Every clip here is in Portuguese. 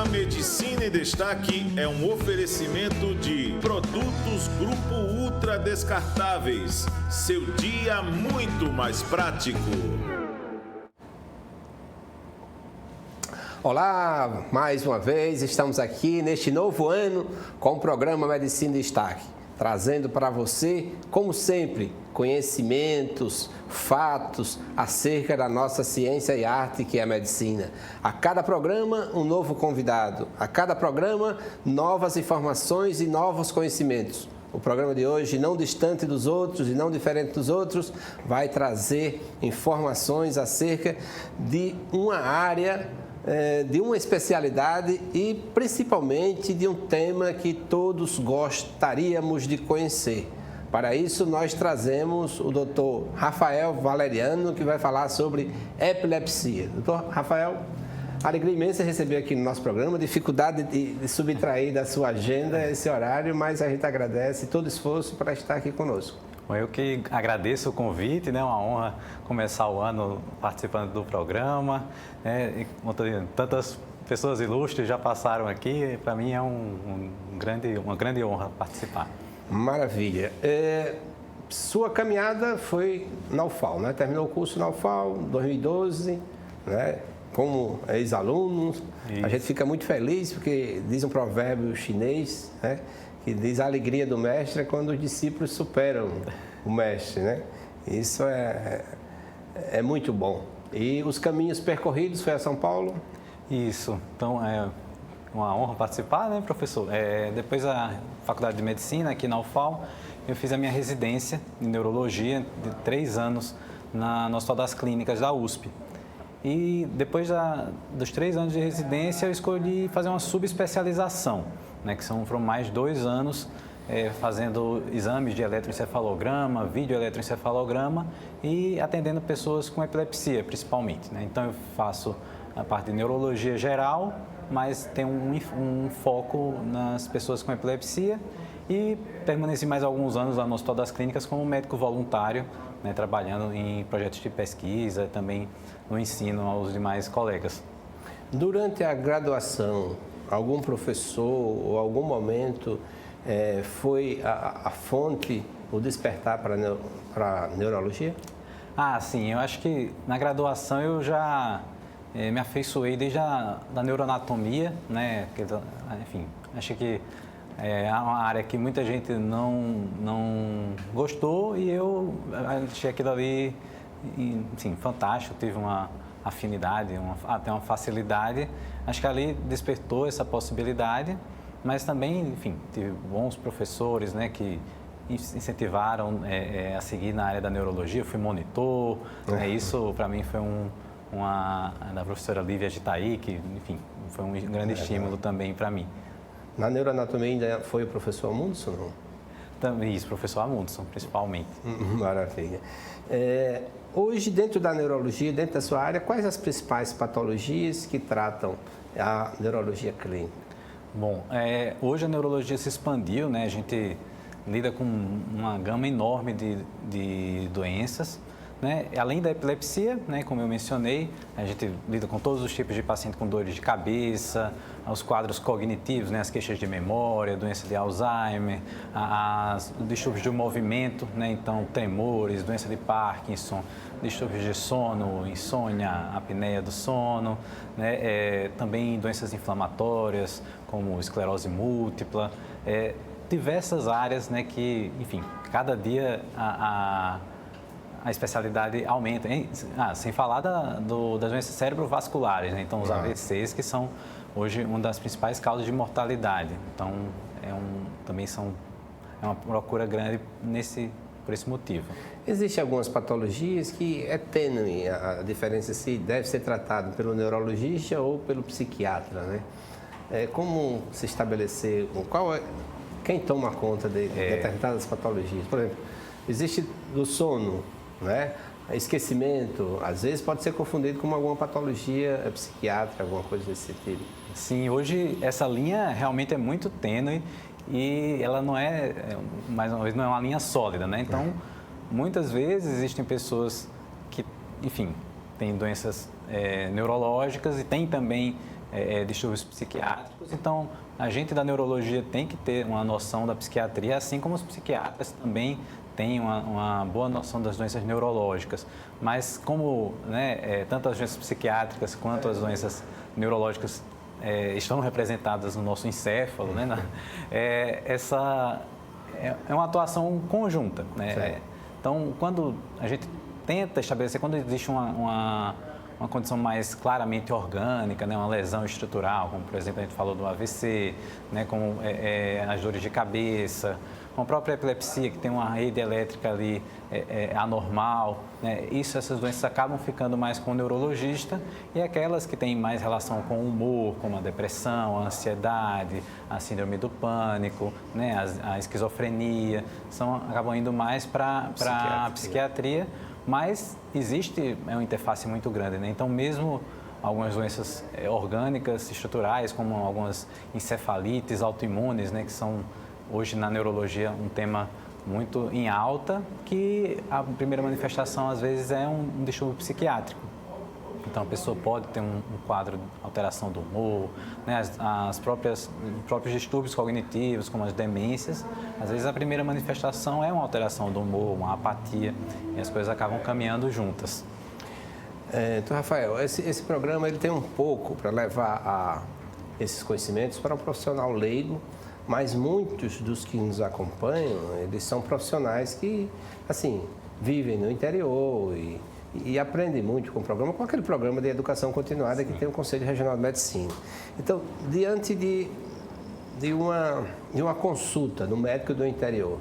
Medicina em Destaque é um oferecimento de Produtos Grupo Ultra Descartáveis. Seu dia muito mais prático. Olá, mais uma vez estamos aqui neste novo ano com o programa Medicina em Destaque, trazendo para você, como sempre, conhecimentos, fatos acerca da nossa ciência e arte que é a medicina. A cada programa, um novo convidado. A cada programa, novas informações e novos conhecimentos. O programa de hoje, não distante dos outros e não diferente dos outros, vai trazer informações acerca de uma área, de uma especialidade e principalmente de um tema que todos gostaríamos de conhecer. Para isso, nós trazemos o Dr. Rafael Valeriano, que vai falar sobre epilepsia. Dr. Rafael, alegria imensa receber aqui no nosso programa, dificuldade de subtrair da sua agenda esse horário, mas a gente agradece todo o esforço para estar aqui conosco. Bom, eu que agradeço o convite, né? Uma honra começar o ano participando do programa, né? Tantas pessoas ilustres já passaram aqui, para mim é uma grande honra participar. Maravilha. Sua caminhada foi na UFAL, né? Terminou o curso na UFAL em 2012, né? Como ex-aluno. A gente fica muito feliz porque diz um provérbio chinês, né? Que diz a alegria do mestre é quando os discípulos superam o mestre, né? Isso é muito bom. E os caminhos percorridos foi a São Paulo? Isso. Então, é uma honra participar, né, professor? Depois da Faculdade de Medicina, aqui na UFAL, eu fiz a minha residência em Neurologia de 3 anos no Hospital das Clínicas da USP. E depois dos 3 anos de residência, eu escolhi fazer uma subespecialização, né, que foram mais 2 anos fazendo exames de eletroencefalograma, videoeletroencefalograma e atendendo pessoas com epilepsia, principalmente, né? Então, eu faço a parte de neurologia geral, mas tem um foco nas pessoas com epilepsia e permaneci mais alguns anos lá no Hospital das Clínicas como médico voluntário, né, trabalhando em projetos de pesquisa, também no ensino aos demais colegas. Durante a graduação, algum professor ou algum momento foi a fonte, o despertar para a neurologia? Ah, sim, eu acho que na graduação eu já me afeiçoei desde da neuroanatomia, né? Enfim, acho que é uma área que muita gente não gostou e eu achei aquilo ali, sim, fantástico, tive uma afinidade, até uma facilidade. Acho que ali despertou essa possibilidade, mas também, enfim, tive bons professores, né, que incentivaram a seguir na área da neurologia. Eu fui monitor, isso para mim foi da professora Lívia de Itaí, que, enfim, foi um grande estímulo também para mim. Na neuroanatomia ainda foi o professor Amundson, não? Também isso, professor Amundson, principalmente. Maravilha. Hoje, dentro da neurologia, dentro da sua área, quais as principais patologias que tratam a neurologia clínica? Bom, hoje a neurologia se expandiu, né? A gente lida com uma gama enorme de doenças, né? Além da epilepsia, né, como eu mencionei, a gente lida com todos os tipos de paciente com dores de cabeça, os quadros cognitivos, né, as queixas de memória, doença de Alzheimer, os distúrbios do movimento, né, então tremores, doença de Parkinson, distúrbios de sono, insônia, apneia do sono, né, também doenças inflamatórias como esclerose múltipla, diversas áreas, né, que, enfim, cada dia a especialidade aumenta, sem falar das doenças cerebrovasculares, né? Então os AVCs, que são hoje uma das principais causas de mortalidade. Então também é uma procura grande por esse motivo. Existem algumas patologias que é tênue a diferença se deve ser tratado pelo neurologista ou pelo psiquiatra, né? Como se estabelecer quem toma conta de determinadas patologias? Por exemplo, existe o sono, né? Esquecimento, às vezes pode ser confundido com alguma patologia psiquiátrica, alguma coisa desse sentido. Sim, hoje essa linha realmente é muito tênue e ela não mais uma vez, não é uma linha sólida, né? Então, muitas vezes existem pessoas que, enfim, têm doenças neurológicas e têm também distúrbios psiquiátricos. Então, a gente da neurologia tem que ter uma noção da psiquiatria, assim como os psiquiatras também têm uma boa noção das doenças neurológicas. Mas como tanto as doenças psiquiátricas quanto as doenças neurológicas estão representadas no nosso encéfalo, essa é uma atuação conjunta. Então, quando a gente tenta estabelecer, quando existe uma condição mais claramente orgânica, uma lesão estrutural, como, por exemplo, a gente falou do AVC, como as dores de cabeça, com a própria epilepsia, que tem uma rede elétrica ali anormal, essas doenças acabam ficando mais com o neurologista, e aquelas que têm mais relação com o humor, como a depressão, a ansiedade, a síndrome do pânico, a esquizofrenia, acabam indo mais para a psiquiatria. Mas existe uma interface muito grande, Então, mesmo algumas doenças orgânicas, estruturais, como algumas encefalites autoimunes, que são hoje na neurologia um tema muito em alta, que a primeira manifestação às vezes é um distúrbio psiquiátrico. Então, a pessoa pode ter um quadro de alteração do humor, os próprios distúrbios cognitivos, como as demências. Às vezes, a primeira manifestação é uma alteração do humor, uma apatia, e as coisas acabam caminhando juntas. Então, Rafael, esse programa ele tem um pouco para levar esses conhecimentos para um profissional leigo, mas muitos dos que nos acompanham, eles são profissionais que, assim, vivem no interior e aprendem muito com o programa, com aquele programa de educação continuada que tem o Conselho Regional de Medicina. Então, diante de uma consulta do médico do interior,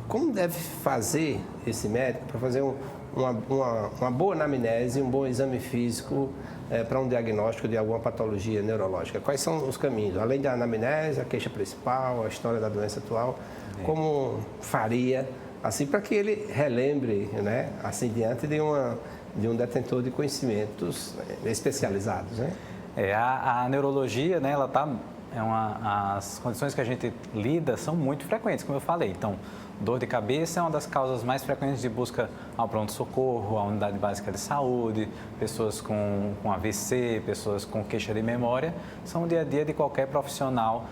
como deve fazer esse médico para fazer uma boa anamnese, um bom exame físico para um diagnóstico de alguma patologia neurológica? Quais são os caminhos? Além da anamnese, a queixa principal, a história da doença atual, como faria assim, para que ele relembre, assim, diante de um detentor de conhecimentos especializados, A neurologia, ela tá, as condições que a gente lida são muito frequentes, como eu falei. Então, dor de cabeça é uma das causas mais frequentes de busca ao pronto-socorro, à unidade básica de saúde, pessoas com AVC, pessoas com queixa de memória, são o dia a dia de qualquer profissional,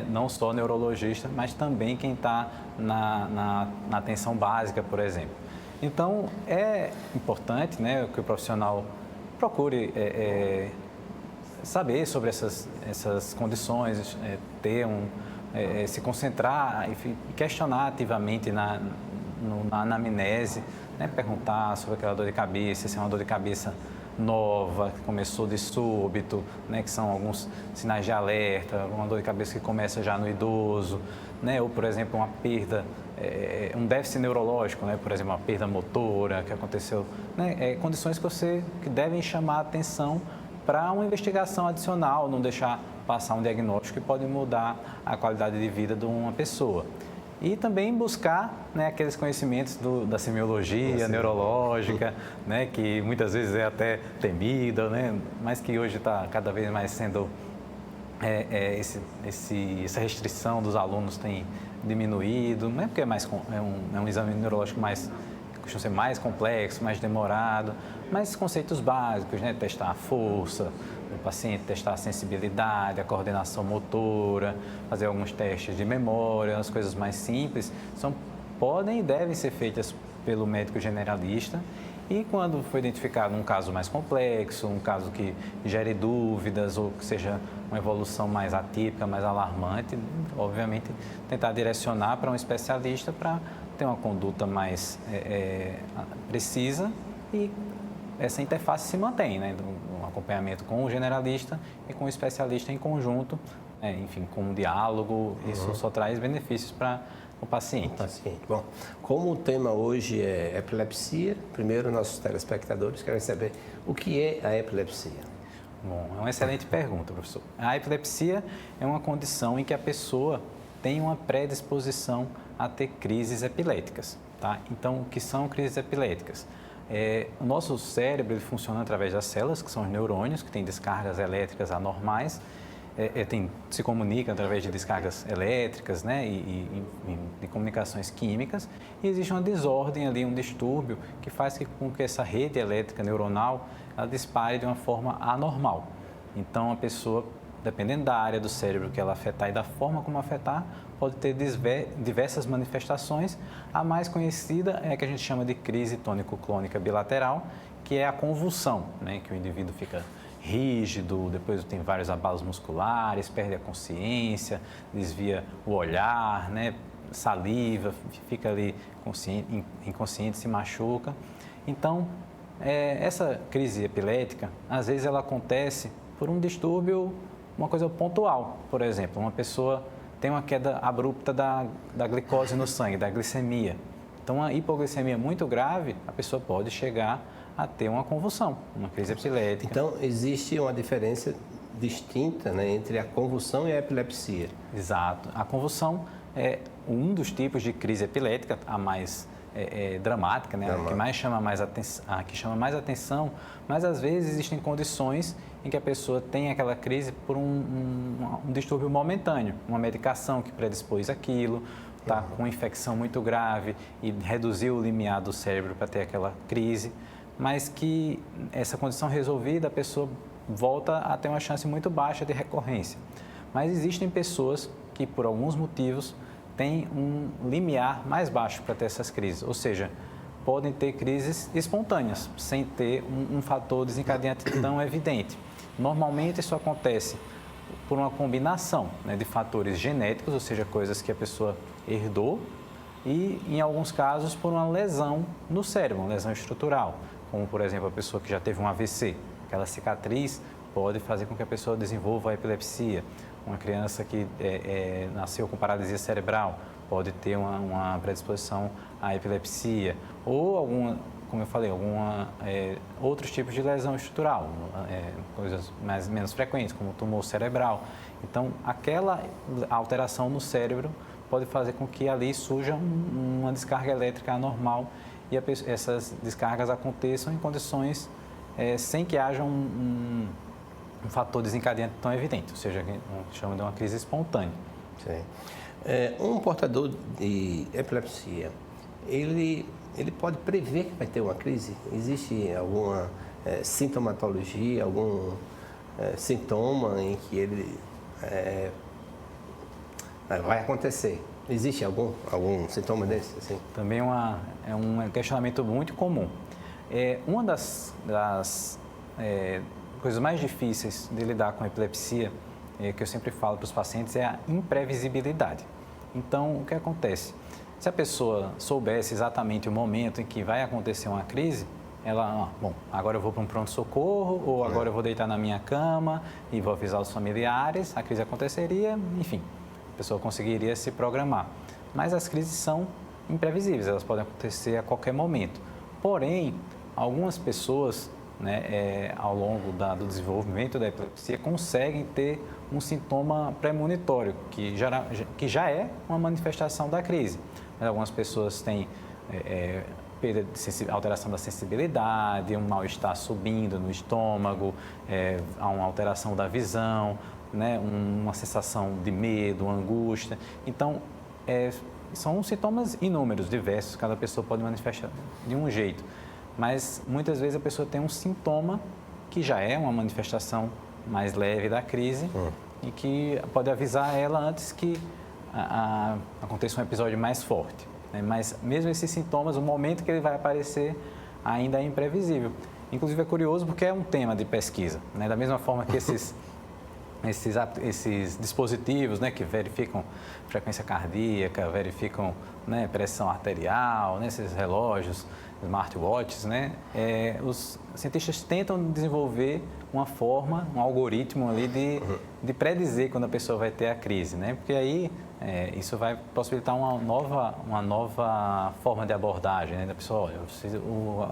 não só neurologista, mas também quem está na atenção básica, por exemplo. Então, é importante que o profissional procure saber sobre essas condições, ter se concentrar e questionar ativamente na anamnese, perguntar sobre aquela dor de cabeça, se é uma dor de cabeça nova, que começou de súbito, que são alguns sinais de alerta, uma dor de cabeça que começa já no idoso, ou, por exemplo, uma perda, um déficit neurológico, por exemplo, uma perda motora que aconteceu, condições que devem chamar a atenção para uma investigação adicional, não deixar passar um diagnóstico que pode mudar a qualidade de vida de uma pessoa. E também buscar aqueles conhecimentos da semiologia neurológica, que muitas vezes é até temida, mas que hoje está cada vez mais sendo... essa restrição dos alunos tem diminuído, não é porque é um exame neurológico costuma ser mais complexo, mais demorado, mas conceitos básicos, testar a força do paciente, testar a sensibilidade, a coordenação motora, fazer alguns testes de memória, as coisas mais simples, podem e devem ser feitas pelo médico generalista. E quando for identificado um caso mais complexo, um caso que gere dúvidas ou que seja uma evolução mais atípica, mais alarmante, obviamente tentar direcionar para um especialista para ter uma conduta mais precisa e essa interface se mantém, um acompanhamento com o generalista e com o especialista em conjunto, enfim, com um diálogo, isso só traz benefícios para o paciente. Bom, como o tema hoje é epilepsia, primeiro nossos telespectadores querem saber o que é a epilepsia. Bom, é uma excelente pergunta, professor. A epilepsia é uma condição em que a pessoa tem uma predisposição a ter crises epiléticas, tá? Então, o que são crises epiléticas? O nosso cérebro ele funciona através das células, que são os neurônios, que têm descargas elétricas anormais, se comunica através de descargas elétricas, e de comunicações químicas, e existe uma desordem ali, um distúrbio que faz com que essa rede elétrica neuronal ela dispare de uma forma anormal. Então, a pessoa, dependendo da área do cérebro que ela afetar e da forma como afetar, pode ter diversas manifestações. A mais conhecida é a que a gente chama de crise tônico-clônica bilateral, que é a convulsão, né? Que o indivíduo fica rígido, depois tem vários abalos musculares, perde a consciência, desvia o olhar, né? Saliva, fica ali inconsciente, se machuca. Então, essa crise epilética, às vezes ela acontece por um distúrbio, uma coisa pontual. Por exemplo, uma pessoa tem uma queda abrupta da glicose no sangue, da glicemia. Então, uma hipoglicemia muito grave, a pessoa pode chegar a ter uma convulsão, uma crise epilética. Então, existe uma diferença distinta, né, entre a convulsão e a epilepsia. Exato. A convulsão é um dos tipos de crise epilética, a mais dramática, né? A que mais chama mais atenção, mas às vezes existem condições em que a pessoa tem aquela crise por um distúrbio momentâneo, uma medicação que predispôs aquilo, está com infecção muito grave e reduziu o limiar do cérebro para ter aquela crise, mas que essa condição resolvida, a pessoa volta a ter uma chance muito baixa de recorrência. Mas existem pessoas que, por alguns motivos, têm um limiar mais baixo para ter essas crises, ou seja, podem ter crises espontâneas, sem ter um fator desencadeante tão evidente. Normalmente isso acontece por uma combinação, né, de fatores genéticos, ou seja, coisas que a pessoa herdou, e em alguns casos por uma lesão no cérebro, uma lesão estrutural, como por exemplo a pessoa que já teve um AVC, aquela cicatriz pode fazer com que a pessoa desenvolva a epilepsia. Uma criança que nasceu com paralisia cerebral pode ter uma predisposição à epilepsia, ou alguma, como eu falei, outros tipos de lesão estrutural, coisas menos frequentes, como tumor cerebral. Então, aquela alteração no cérebro pode fazer com que ali surja uma descarga elétrica anormal e essas descargas aconteçam em condições sem que haja um fator desencadeante tão evidente, ou seja, que chama de uma crise espontânea. Sim. Um portador de epilepsia, ele pode prever que vai ter uma crise? Existe alguma sintomatologia, algum sintoma em que ele vai acontecer? Existe algum sintoma desse? Assim? Também é um questionamento muito comum. Uma das coisas mais difíceis de lidar com a epilepsia, que eu sempre falo para os pacientes, é a imprevisibilidade. Então, o que acontece? Se a pessoa soubesse exatamente o momento em que vai acontecer uma crise, ela, agora eu vou para um pronto-socorro, ou agora eu vou deitar na minha cama e vou avisar os familiares, a crise aconteceria, enfim, a pessoa conseguiria se programar. Mas as crises são imprevisíveis, elas podem acontecer a qualquer momento. Porém, algumas pessoas, né, ao longo do desenvolvimento da epilepsia, conseguem ter um sintoma premonitório, que já é uma manifestação da crise. Mas algumas pessoas têm alteração da sensibilidade, um mal-estar subindo no estômago, há uma alteração da visão, né, uma sensação de medo, angústia. Então, são sintomas inúmeros, diversos, cada pessoa pode manifestar de um jeito. Mas muitas vezes a pessoa tem um sintoma que já é uma manifestação mais leve da crise e que pode avisar ela antes que aconteça um episódio mais forte, né? Mas mesmo esses sintomas, o momento que ele vai aparecer ainda é imprevisível. Inclusive é curioso porque é um tema de pesquisa, né? Da mesma forma que esses dispositivos, né, que verificam frequência cardíaca, verificam, né, pressão arterial, né, esses relógios, smartwatches, né, os cientistas tentam desenvolver uma forma, um algoritmo ali de predizer quando a pessoa vai ter a crise, né, porque aí isso vai possibilitar uma nova forma de abordagem, né, da pessoa, olha,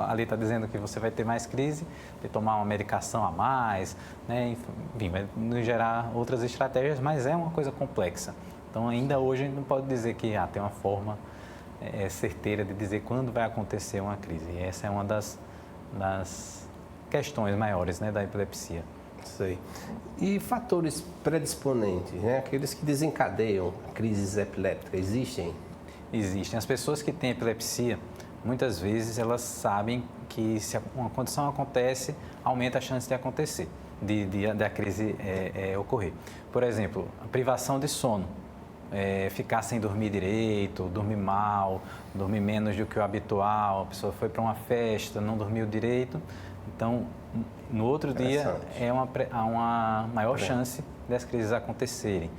ali está dizendo que você vai ter mais crise, de tomar uma medicação a mais, né, enfim, vai nos gerar outras estratégias, mas é uma coisa complexa. Então, ainda hoje, a gente não pode dizer que tem uma forma certeira de dizer quando vai acontecer uma crise. E essa é uma das questões maiores, né, da epilepsia. Sei. E fatores predisponentes, né, aqueles que desencadeiam crises epilépticas, existem? Existem. As pessoas que têm epilepsia, muitas vezes elas sabem que se uma condição acontece, aumenta a chance de acontecer. da crise ocorrer. Por exemplo, a privação de sono, ficar sem dormir direito, dormir mal, dormir menos do que o habitual, a pessoa foi para uma festa, não dormiu direito, então no outro dia há uma maior chance das crises acontecerem.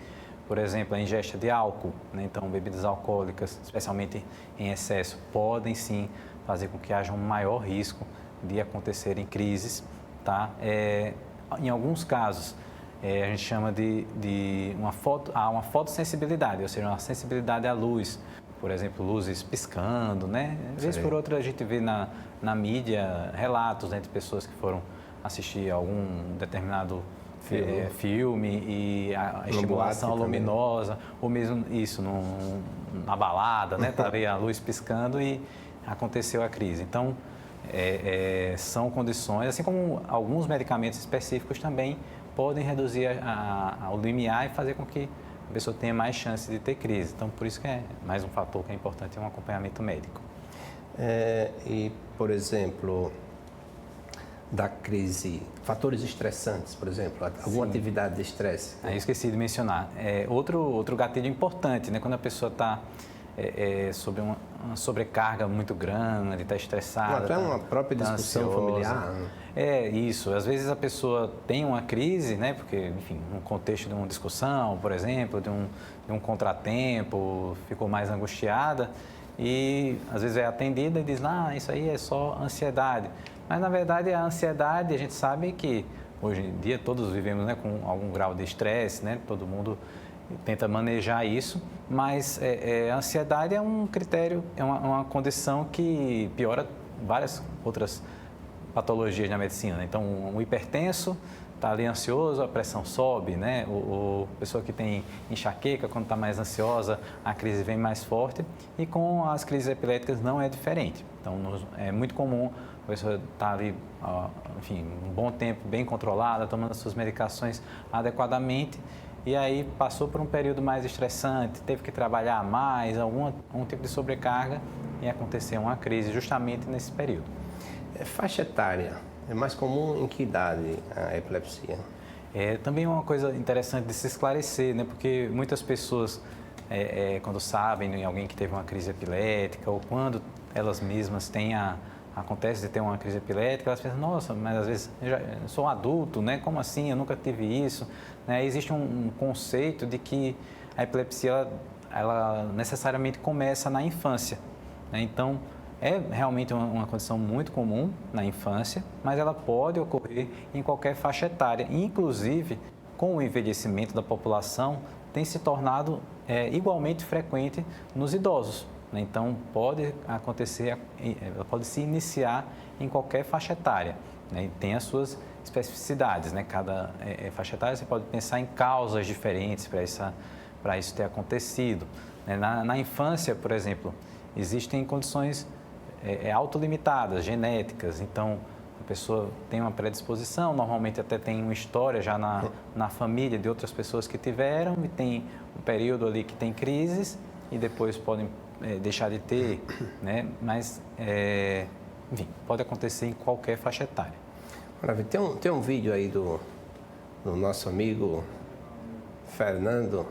Por exemplo, a ingesta de álcool, né? Então bebidas alcoólicas, especialmente em excesso, podem sim fazer com que haja um maior risco de acontecerem crises, tá? Em alguns casos, a gente chama de uma fotossensibilidade, ou seja, uma sensibilidade à luz. Por exemplo, luzes piscando, né? Às vezes, por outra, a gente vê na mídia relatos, né, de pessoas que foram assistir algum determinado filme e a estimulação luminosa, ou mesmo isso, na balada, né? Tá ali a luz piscando e aconteceu a crise. Então, são condições, assim como alguns medicamentos específicos também podem reduzir o limiar e fazer com que a pessoa tenha mais chance de ter crise. Então, por isso que é mais um fator que é importante, um acompanhamento médico. E, por exemplo, da crise, fatores estressantes, por exemplo, alguma atividade de estresse? Eu esqueci de mencionar. Outro gatilho importante, né? Quando a pessoa está sobre uma sobrecarga muito grande, está estressada. Até uma própria discussão familiar. Isso. Às vezes a pessoa tem uma crise, né? Porque, enfim, no contexto de uma discussão, por exemplo, de um contratempo, ficou mais angustiada e às vezes é atendida e diz, isso aí é só ansiedade. Mas, na verdade, a ansiedade, a gente sabe que hoje em dia todos vivemos, né, com algum grau de estresse, né? Todo mundo tenta manejar isso, mas a ansiedade é um critério, é uma condição que piora várias outras patologias na medicina, né? Então, o hipertenso está ali ansioso, a pressão sobe, né? A pessoa que tem enxaqueca, quando está mais ansiosa, a crise vem mais forte, e com as crises epiléticas não é diferente. Então, é muito comum a pessoa estar ali, enfim, um bom tempo bem controlada, tomando as suas medicações adequadamente, e aí passou por um período mais estressante, teve que trabalhar mais, algum tipo de sobrecarga, e aconteceu uma crise justamente nesse período. Faixa etária, é mais comum em que idade a epilepsia? Também é uma coisa interessante de se esclarecer, né? Porque muitas pessoas, quando sabem de alguém que teve uma crise epilética, ou quando elas mesmas acontece de ter uma crise epilética, elas pensam, nossa, mas às vezes eu sou um adulto, né? Como assim? Eu nunca tive isso. Existe um conceito de que a epilepsia ela necessariamente começa na infância, né? Então, é realmente uma condição muito comum na infância, mas ela pode ocorrer em qualquer faixa etária. Inclusive, com o envelhecimento da população, tem se tornado igualmente frequente nos idosos. Então, pode acontecer, pode se iniciar em qualquer faixa etária, né? E tem as suas especificidades, né? Cada faixa etária você pode pensar em causas diferentes para isso ter acontecido. Na infância, por exemplo, existem condições autolimitadas, genéticas. Então, a pessoa tem uma predisposição, normalmente até tem uma história já na família de outras pessoas que tiveram, e tem um período ali que tem crises e depois podem deixar de ter, né? Mas, enfim, pode acontecer em qualquer faixa etária. Maravilha. Tem um vídeo aí do nosso amigo Fernando.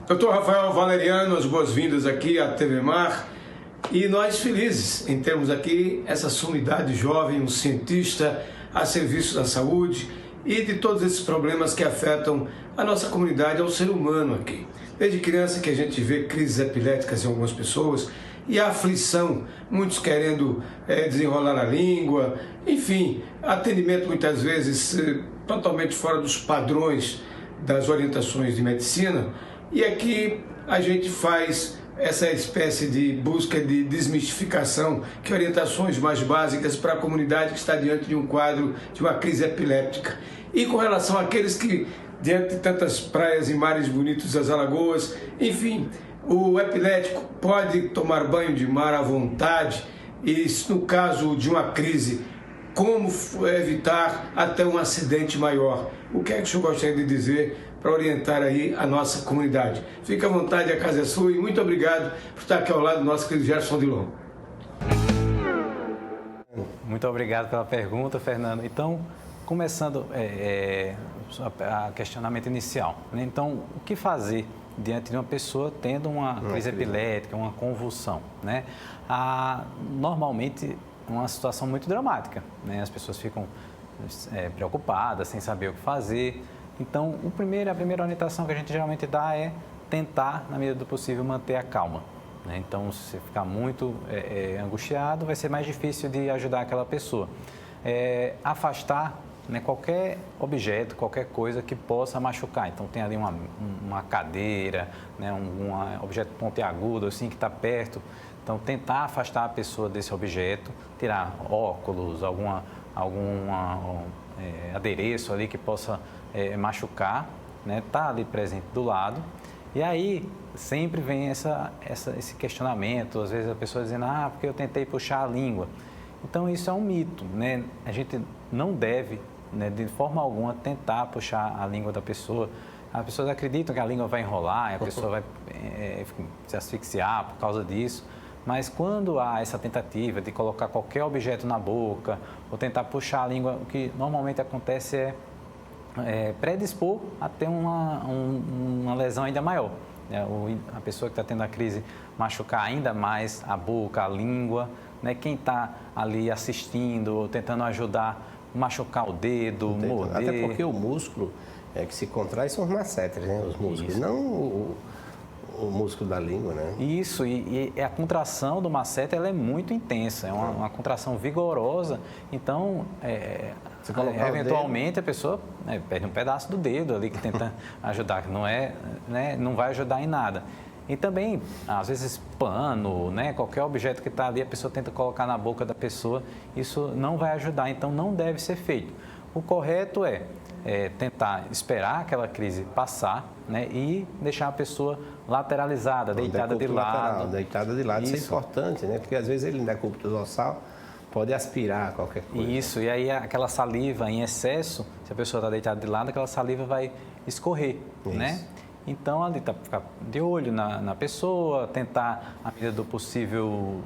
Doutor Rafael Valeriano, as boas-vindas aqui à TV Mar, e nós felizes em termos aqui essa sumidade jovem, um cientista a serviço da saúde e de todos esses problemas que afetam a nossa comunidade, ao ser humano aqui. Desde criança que a gente vê crises epiléticas em algumas pessoas e a aflição, muitos querendo desenrolar a língua, enfim, atendimento muitas vezes totalmente fora dos padrões das orientações de medicina. E aqui a gente faz essa espécie de busca de desmistificação, que orientações mais básicas para a comunidade que está diante de um quadro de uma crise epiléptica. E com relação àqueles que, diante de tantas praias e mares bonitos das Alagoas, enfim, o epilético pode tomar banho de mar à vontade e, no caso de uma crise, como evitar até um acidente maior. O que é que o senhor gostaria de dizer para orientar aí a nossa comunidade? Fique à vontade, a casa é sua, e muito obrigado por estar aqui ao lado do nosso querido Gerson Dilon. Muito obrigado pela pergunta, Fernando. Então, começando a questionamento inicial, né? Então, o que fazer diante de uma pessoa tendo uma crise epilética, uma convulsão, né? Normalmente, uma situação muito dramática, né? As pessoas ficam preocupadas, sem saber o que fazer. Então, a primeira orientação que a gente geralmente dá é tentar, na medida do possível, manter a calma, né? Então, se você ficar muito angustiado, vai ser mais difícil de ajudar aquela pessoa. Afastar, né, qualquer objeto, qualquer coisa que possa machucar. Então, tem ali uma cadeira, né, um objeto pontiagudo assim, que está perto. Então, tentar afastar a pessoa desse objeto, tirar óculos, algum adereço ali que possa machucar, né, tá ali presente do lado. E aí, sempre vem esse questionamento, às vezes a pessoa dizendo, porque eu tentei puxar a língua. Então, isso é um mito, né? A gente não deve, né, de forma alguma, tentar puxar a língua da pessoa. As pessoas acreditam que a língua vai enrolar, a pessoa vai se asfixiar por causa disso. Mas quando há essa tentativa de colocar qualquer objeto na boca ou tentar puxar a língua, o que normalmente acontece é predispor a ter uma lesão ainda maior. A pessoa que está tendo a crise machucar ainda mais a boca, a língua, né? Quem está ali assistindo ou tentando ajudar, machucar o dedo, morder. Até porque o músculo que se contrai são os masseteres, né? Os músculos, Isso. Não o músculo da língua, né? Isso, e a contração do masseter ela é muito intensa, é uma contração vigorosa, então eventualmente a pessoa perde um pedaço do dedo ali que tenta ajudar, que não vai ajudar em nada. E também, às vezes, pano, né, qualquer objeto que está ali, a pessoa tenta colocar na boca da pessoa, isso não vai ajudar, então não deve ser feito. O correto é tentar esperar aquela crise passar, né, e deixar a pessoa lateralizada, deitada de lado. Deitada de lado, isso é importante, né? Porque às vezes ele, no decúbito dorsal, pode aspirar qualquer coisa. Isso, e aí aquela saliva em excesso, se a pessoa está deitada de lado, aquela saliva vai escorrer, né? Então, ali ficar de olho na pessoa, tentar, à medida do possível,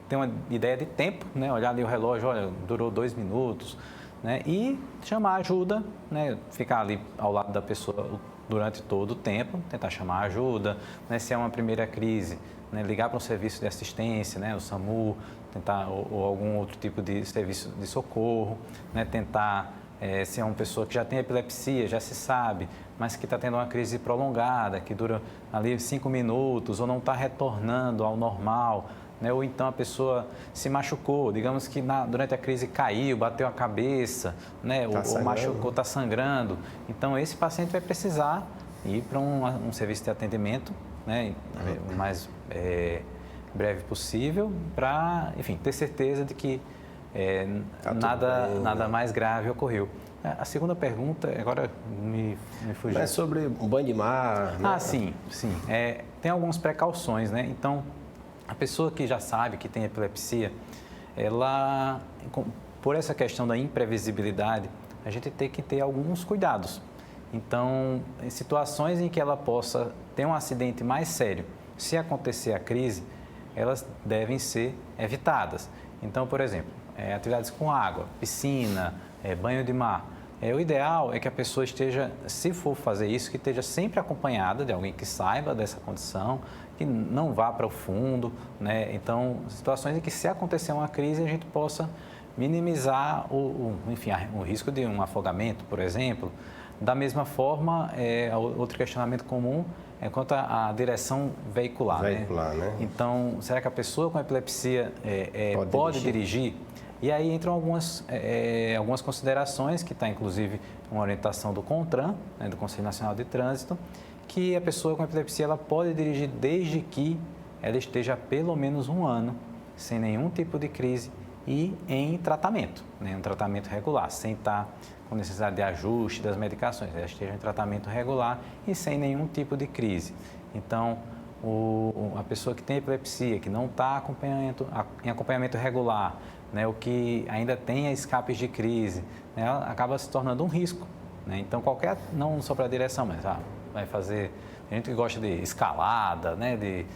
ter uma ideia de tempo, né? Olhar ali o relógio, olha, durou 2 minutos, né? E chamar ajuda, né? Ficar ali ao lado da pessoa durante todo o tempo, tentar chamar ajuda, né? Se é uma primeira crise, né? Ligar para um serviço de assistência, né? O SAMU, tentar, ou algum outro tipo de serviço de socorro, né? Tentar, se é uma pessoa que já tem epilepsia, já se sabe, mas que está tendo uma crise prolongada, que dura ali 5 minutos, ou não está retornando ao normal, né? Ou então a pessoa se machucou, digamos que durante a crise caiu, bateu a cabeça, né? Ou machucou, está sangrando. Então, esse paciente vai precisar ir para um serviço de atendimento, né? O mais breve possível, para, enfim, ter certeza de que nada mais grave ocorreu. A segunda pergunta, agora me fugiu. É sobre o banho de mar, né? Sim. Tem algumas precauções, né? Então, a pessoa que já sabe que tem epilepsia, ela, por essa questão da imprevisibilidade, a gente tem que ter alguns cuidados. Então, em situações em que ela possa ter um acidente mais sério, se acontecer a crise, elas devem ser evitadas. Então, por exemplo, atividades com água, piscina, banho de mar. O ideal é que a pessoa esteja, se for fazer isso, que esteja sempre acompanhada de alguém que saiba dessa condição, que não vá para o fundo, né? Então, situações em que, se acontecer uma crise, a gente possa minimizar o risco de um afogamento, por exemplo. Da mesma forma, outro questionamento comum é quanto à direção veicular. Né? Então, será que a pessoa com epilepsia pode dirigir? E aí entram algumas considerações, que está inclusive uma orientação do CONTRAN, né, do Conselho Nacional de Trânsito, que a pessoa com epilepsia ela pode dirigir desde que ela esteja há pelo menos 1 ano, sem nenhum tipo de crise e em tratamento, né, um tratamento regular, sem estar com necessidade de ajuste das medicações, ela esteja em tratamento regular e sem nenhum tipo de crise. Então, a pessoa que tem epilepsia, que não está em acompanhamento regular, né, o que ainda tem escapes de crise, né, ela acaba se tornando um risco, né? Então, não só para a direção, mas vai fazer a gente que gosta de escalada, né, de,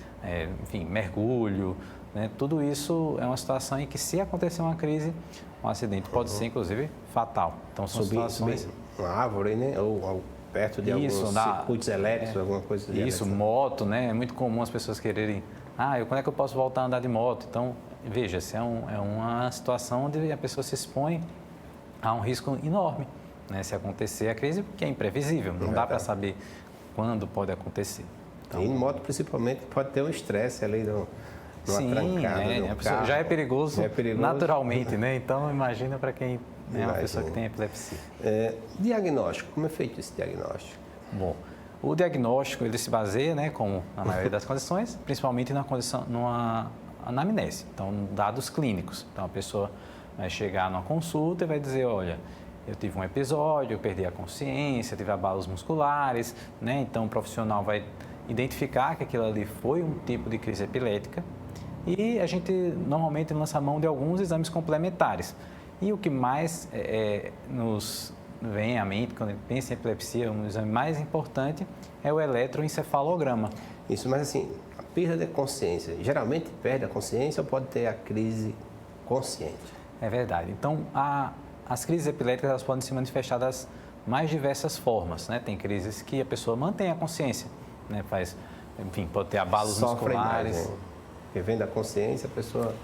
enfim, mergulho, né, tudo isso é uma situação em que, se acontecer uma crise, um acidente pode ser, inclusive, fatal. Então, são situações... uma árvore, né, ou perto de alguns circuitos elétricos, alguma coisa assim. Isso, moto, né? É muito comum as pessoas quererem... quando é que eu posso voltar a andar de moto? Então, veja, essa é uma situação onde a pessoa se expõe a um risco enorme, né? Se acontecer a crise, que é imprevisível, não dá para saber quando pode acontecer. Então, em moto, principalmente, pode ter um estresse ali numa trancada. Já é perigoso, naturalmente, né? Então, imagina para quem é uma pessoa que tem epilepsia. Diagnóstico, como é feito esse diagnóstico? Bom, o diagnóstico, ele se baseia, né, como na maioria das condições, principalmente numa anamnese, então, dados clínicos. Então, a pessoa vai chegar numa consulta e vai dizer, olha, eu tive um episódio, eu perdi a consciência, tive abalos musculares, né? Então, o profissional vai identificar que aquilo ali foi um tipo de crise epilética e a gente normalmente lança a mão de alguns exames complementares. E o que mais nos vem à mente quando a gente pensa em epilepsia, um exame mais importante é o eletroencefalograma. Isso, mas assim, a perda de consciência, geralmente perde a consciência ou pode ter a crise consciente? É verdade. Então, as crises epiléticas elas podem se manifestar das mais diversas formas, né? Tem crises que a pessoa mantém a consciência, né? Pode ter abalos musculares. Mais, né? Porque vem da consciência, a pessoa...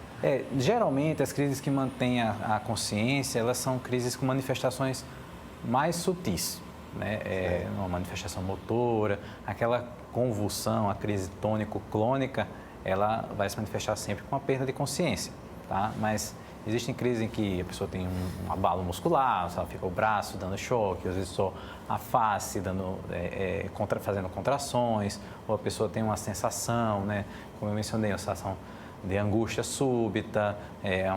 Geralmente, as crises que mantêm a consciência, elas são crises com manifestações mais sutis, né? Uma manifestação motora, aquela convulsão, a crise tônico-clônica, ela vai se manifestar sempre com a perda de consciência, tá? Mas existem crises em que a pessoa tem um abalo muscular, fica o braço dando choque, às vezes só a face fazendo contrações, ou a pessoa tem uma sensação, né? Como eu mencionei, uma sensação de angústia súbita,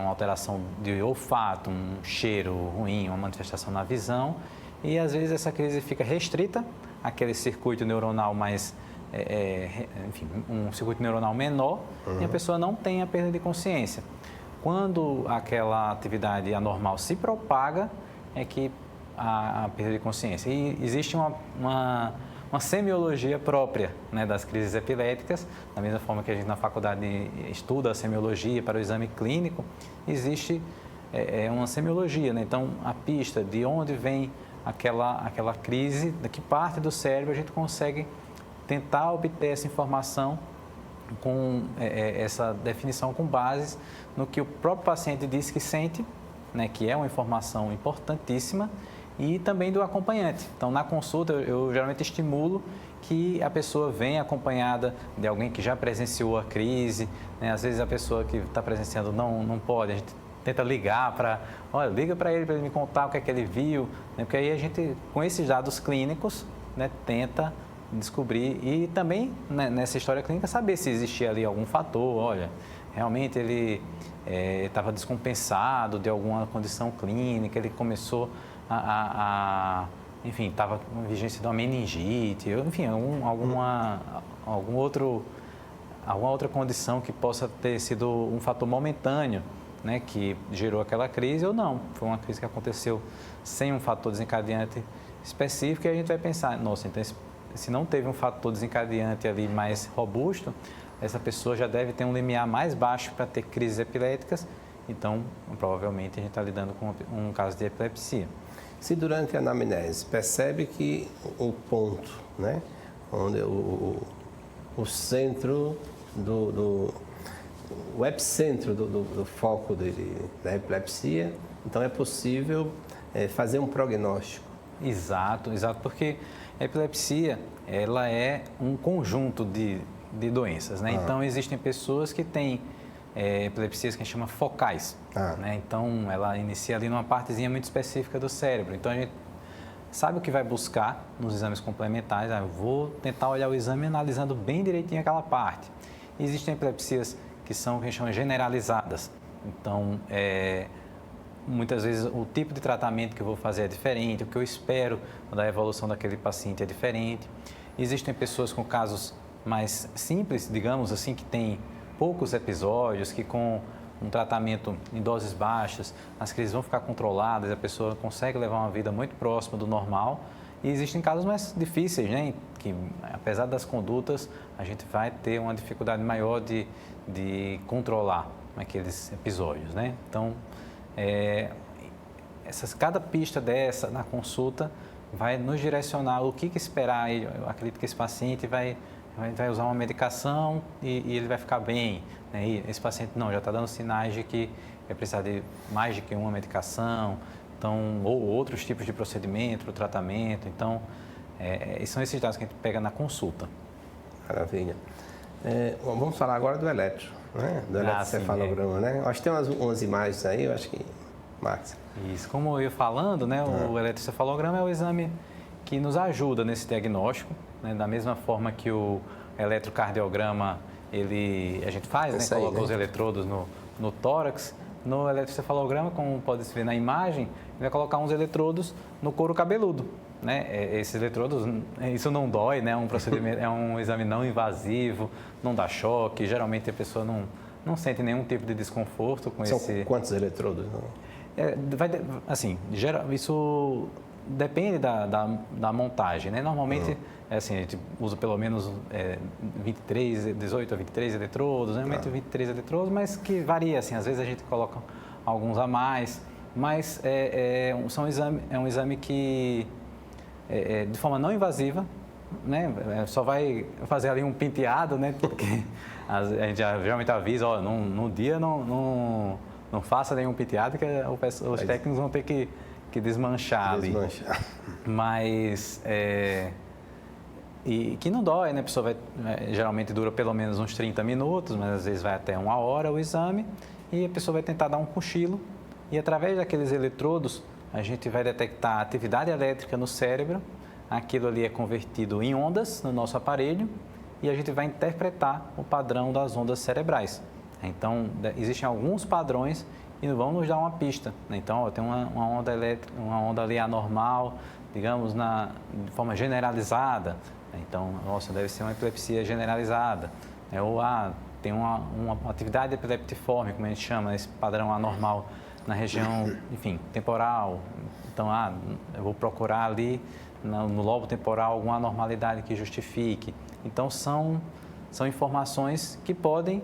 uma alteração de olfato, um cheiro ruim, uma manifestação na visão. E às vezes essa crise fica restrita àquele circuito neuronal mais, um circuito neuronal menor, e a pessoa não tem a perda de consciência. Quando aquela atividade anormal se propaga, é que a perda de consciência. E existe uma semiologia própria, né, das crises epiléticas, da mesma forma que a gente na faculdade estuda a semiologia para o exame clínico, existe uma semiologia, né? Então, a pista de onde vem aquela crise, de que parte do cérebro a gente consegue tentar obter essa informação com essa definição com bases no que o próprio paciente diz que sente, né, que é uma informação importantíssima, e também do acompanhante. Então, na consulta, eu geralmente estimulo que a pessoa venha acompanhada de alguém que já presenciou a crise, né? Às vezes a pessoa que está presenciando não pode, a gente tenta ligar liga para ele me contar o que é que ele viu, né? Porque aí a gente, com esses dados clínicos, né, tenta descobrir e também, né, nessa história clínica, saber se existia ali algum fator, olha, realmente ele estava descompensado de alguma condição clínica, ele começou enfim, estava com vigência de uma meningite, enfim, alguma outra condição que possa ter sido um fator momentâneo, né, que gerou aquela crise ou não. Foi uma crise que aconteceu sem um fator desencadeante específico e a gente vai pensar, nossa, então se não teve um fator desencadeante ali mais robusto, essa pessoa já deve ter um limiar mais baixo para ter crises epiléticas, então provavelmente a gente está lidando com um caso de epilepsia. Se durante a anamnese percebe que o ponto, né, onde o centro o epicentro do foco da epilepsia, então é possível fazer um prognóstico. Exato, porque a epilepsia ela é um conjunto de doenças, né? Então existem pessoas que têm epilepsias que a gente chama focais, né? Então ela inicia ali numa partezinha muito específica do cérebro. Então a gente sabe o que vai buscar nos exames complementares. Eu vou tentar olhar o exame analisando bem direitinho aquela parte. E existem epilepsias que são o que a gente chama generalizadas. Então muitas vezes o tipo de tratamento que eu vou fazer é diferente, o que eu espero da evolução daquele paciente é diferente. Existem pessoas com casos mais simples, digamos assim, que têm poucos episódios, que com um tratamento em doses baixas, as crises vão ficar controladas, a pessoa consegue levar uma vida muito próxima do normal. E existem casos mais difíceis, né? Que apesar das condutas, a gente vai ter uma dificuldade maior de controlar aqueles episódios, né? Então, cada pista dessa na consulta vai nos direcionar o que esperar. Eu acredito que esse paciente vai usar uma medicação e ele vai ficar bem, né? E esse paciente não, já está dando sinais de que vai precisar de mais de que uma medicação, então, ou outros tipos de procedimento, tratamento. Então, são esses dados que a gente pega na consulta. Maravilha. Vamos falar agora do eletro, né? Do eletrocefalograma, né? Acho que tem umas imagens aí, eu acho que... Max. Isso, como eu ia falando, né? O eletrocefalograma é o exame que nos ajuda nesse diagnóstico, né? Da mesma forma que o eletrocardiograma, a gente faz, né? Coloca os eletrodos no tórax. No eletrocefalograma, como pode se ver na imagem, ele vai colocar uns eletrodos no couro cabeludo, né? Esses eletrodos, isso não dói, né? É um procedimento, é um exame não invasivo, não dá choque. Geralmente a pessoa não sente nenhum tipo de desconforto com esse. São quantos eletrodos? Isso depende da montagem, né? Normalmente, a gente usa pelo menos 18 a 23 eletrodos, normalmente 23 eletrodos, mas que varia, assim, às vezes a gente coloca alguns a mais, mas é um exame que, de forma não invasiva, né? Só vai fazer ali um penteado, né? Porque a gente geralmente avisa, no dia não faça nenhum penteado, que os técnicos vão ter que desmanchar ali. Mas, e que não dói, né? A pessoa geralmente dura pelo menos uns 30 minutos, mas às vezes vai até 1 hora o exame, e a pessoa vai tentar dar um cochilo, e através daqueles eletrodos, a gente vai detectar a atividade elétrica no cérebro, aquilo ali é convertido em ondas no nosso aparelho, e a gente vai interpretar o padrão das ondas cerebrais. Então, existem alguns padrões e vão nos dar uma pista, né? Então, tem uma onda elétrica, uma onda ali anormal, digamos, de forma generalizada. Então, deve ser uma epilepsia generalizada. Ou tem uma atividade epileptiforme, como a gente chama, esse padrão anormal na região, enfim, temporal. Então, eu vou procurar ali no lobo temporal alguma anormalidade que justifique. Então, são informações que podem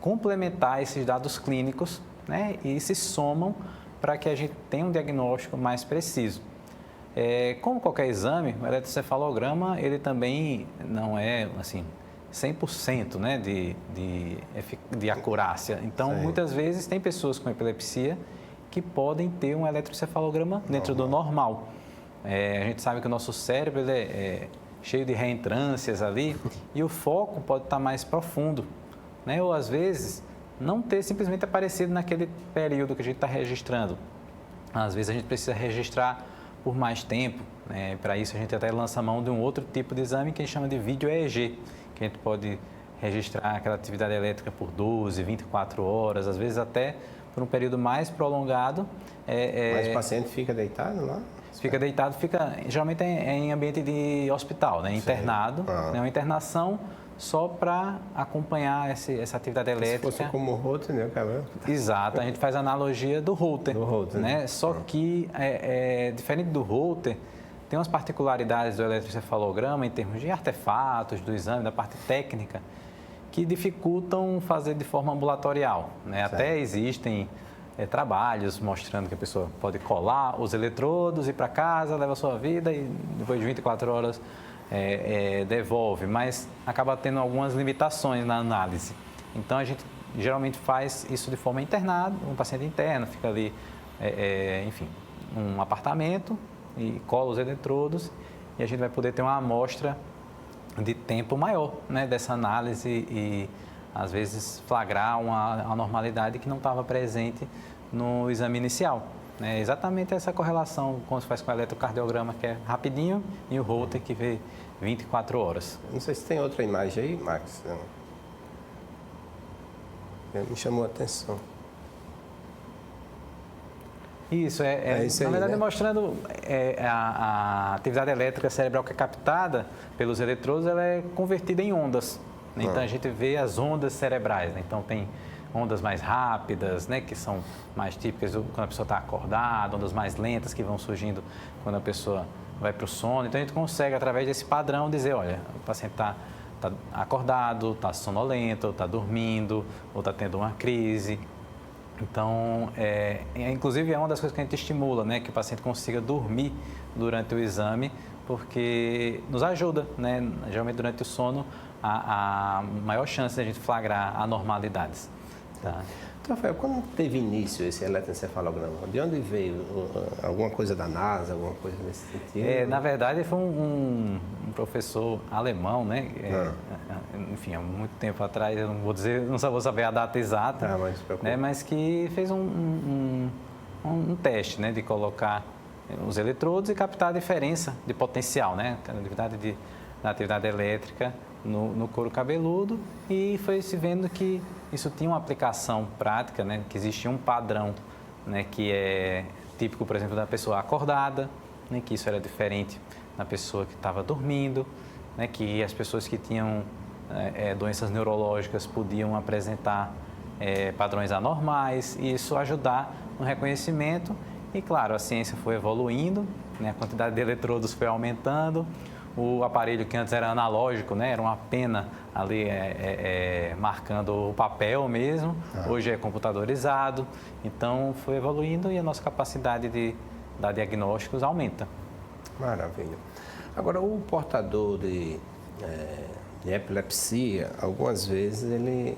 complementar esses dados clínicos, né? E se somam para que a gente tenha um diagnóstico mais preciso. Como qualquer exame, o eletrocefalograma ele também não é assim 100%, né, de acurácia. Então, muitas vezes tem pessoas com epilepsia que podem ter um eletrocefalograma dentro do normal. A gente sabe que o nosso cérebro ele é cheio de reentrâncias ali e o foco pode estar mais profundo, né? Ou às vezes não ter simplesmente aparecido naquele período que a gente está registrando. Às vezes a gente precisa registrar por mais tempo, né? Para isso a gente até lança a mão de um outro tipo de exame que a gente chama de vídeo EEG, que a gente pode registrar aquela atividade elétrica por 12, 24 horas, às vezes até por um período mais prolongado. Mas o paciente fica deitado lá? Fica deitado, geralmente em ambiente de hospital, né? Internado, né? Uma internação só para acompanhar essa atividade elétrica. Se fosse como o Holter, né, cara? Exato, a gente faz a analogia do Holter, né? Só que, diferente do Holter, tem umas particularidades do eletrocefalograma em termos de artefatos, do exame, da parte técnica, que dificultam fazer de forma ambulatorial, né? Até existem trabalhos mostrando que a pessoa pode colar os eletrodos, ir para casa, leva a sua vida e depois de 24 horas devolve, mas acaba tendo algumas limitações na análise. Então, a gente geralmente faz isso de forma internada, um paciente interno fica ali, enfim, num apartamento e cola os eletrodos e a gente vai poder ter uma amostra de tempo maior, né, dessa análise e às vezes flagrar uma anormalidade que não estava presente no exame inicial. Exatamente essa correlação como se faz com o eletrocardiograma, que é rapidinho, e o Holter, que vê 24 horas. Não sei se tem outra imagem aí, Max. Me chamou a atenção. Isso, isso aí, na verdade, né? mostrando a atividade elétrica cerebral que é captada pelos eletrodos, ela é convertida em ondas. Então, a gente vê as ondas cerebrais, né? Então, tem ondas mais rápidas, né, que são mais típicas quando a pessoa está acordada, ondas mais lentas que vão surgindo quando a pessoa vai para o sono. Então, a gente consegue, através desse padrão, dizer, olha, o paciente está acordado, está sonolento, está dormindo, ou está tendo uma crise. Então, inclusive, é uma das coisas que a gente estimula, né, que o paciente consiga dormir durante o exame, porque nos ajuda, né, geralmente durante o sono, a maior chance de a gente flagrar anormalidades. Tá? Então, Rafael, quando teve início esse eletroencefalograma, de onde veio? Alguma coisa da NASA, alguma coisa nesse sentido? Na verdade, foi um professor alemão, né? Enfim, há muito tempo atrás, eu não vou dizer, não vou saber a data exata, mas que fez um teste, né, de colocar os eletrodos e captar a diferença de potencial, né? Da atividade elétrica no couro cabeludo, e foi se vendo que isso tinha uma aplicação prática, né, que existia um padrão, né, que é típico, por exemplo, da pessoa acordada, né, que isso era diferente da pessoa que estava dormindo, né, que as pessoas que tinham doenças neurológicas podiam apresentar padrões anormais, e isso ajudar no reconhecimento. E claro, a ciência foi evoluindo, né, a quantidade de eletrodos foi aumentando. O aparelho que antes era analógico, né, era uma pena ali marcando o papel mesmo, hoje é computadorizado. Então, foi evoluindo e a nossa capacidade de dar diagnósticos aumenta. Maravilha. Agora, o portador de epilepsia, algumas vezes ele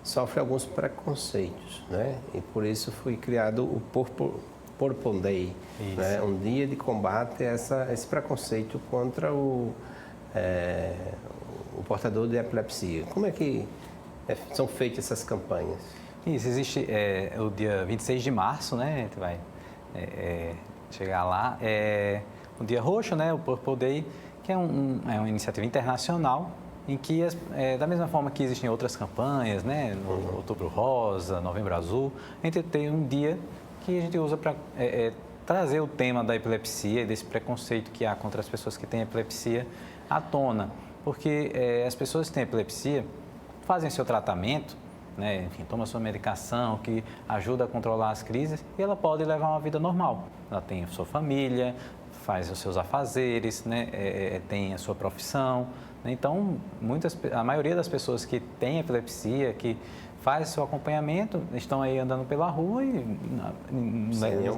sofre alguns preconceitos, né? E por isso foi criado o Purple Day, né? Um dia de combate a esse preconceito contra o portador de epilepsia. Como é que são feitas essas campanhas? Isso, existe o dia 26 de março, né? A gente vai chegar lá. O Dia Roxo, né? O Purple Day, que é uma iniciativa internacional em que, da mesma forma que existem outras campanhas, né? No Outubro Rosa, Novembro Azul, a gente tem um dia que a gente usa para trazer o tema da epilepsia e desse preconceito que há contra as pessoas que têm epilepsia à tona. Porque as pessoas que têm epilepsia fazem seu tratamento, né, enfim, toma sua medicação que ajuda a controlar as crises, e ela pode levar uma vida normal. Ela tem a sua família, faz os seus afazeres, né, tem a sua profissão. Né? Então, a maioria das pessoas que têm epilepsia, que faz seu acompanhamento, estão aí andando pela rua e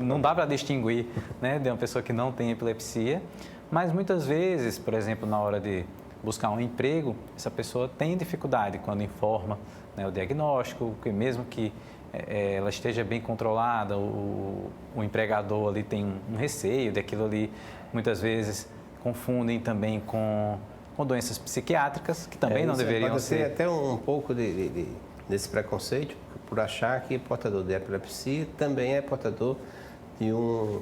não dá para distinguir, né, de uma pessoa que não tem epilepsia. Mas muitas vezes, por exemplo, na hora de buscar um emprego, essa pessoa tem dificuldade quando informa, né, o diagnóstico, que mesmo que ela esteja bem controlada, o empregador ali tem um receio daquilo ali. Muitas vezes confundem também com doenças psiquiátricas, que também não deveriam ser. Pode ser até um pouco desse preconceito, por achar que portador de epilepsia também é portador de um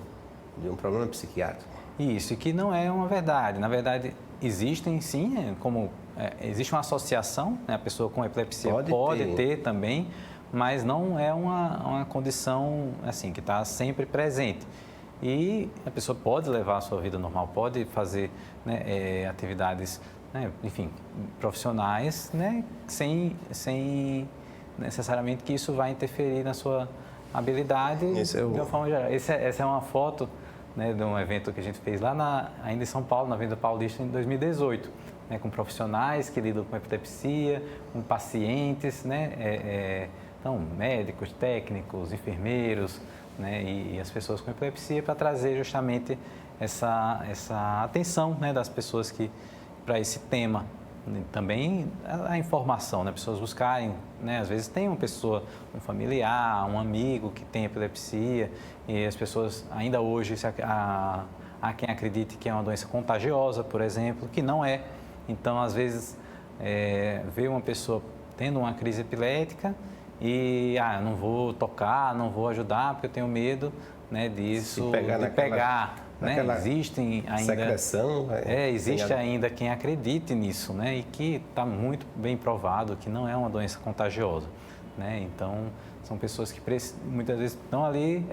problema psiquiátrico. Isso, e que não é uma verdade. Na verdade, existem sim, existe uma associação, né? A pessoa com epilepsia pode ter também, mas não é uma condição assim que está sempre presente. E a pessoa pode levar a sua vida normal, pode fazer, né, atividades, né, enfim, profissionais, né, sem necessariamente que isso vai interferir na sua habilidade de uma forma geral. Essa é uma foto, né, de um evento que a gente fez lá ainda em São Paulo, na Avenida Paulista, em 2018, né, com profissionais que lidam com epilepsia, com pacientes, né, então, médicos, técnicos, enfermeiros, né, e as pessoas com epilepsia, para trazer justamente essa atenção, né, das pessoas para esse tema. Também a informação, né, pessoas buscarem, né, às vezes tem uma pessoa, um familiar, um amigo que tem epilepsia, e as pessoas ainda hoje, há quem acredite que é uma doença contagiosa, por exemplo, que não é. Então, às vezes, vê uma pessoa tendo uma crise epilética e não vou tocar, não vou ajudar porque eu tenho medo, né, disso, de pegar. Né? Existem ainda secreção, existe ainda quem acredite nisso, né? E que está muito bem provado que não é uma doença contagiosa, né? Então, são pessoas que muitas vezes estão ali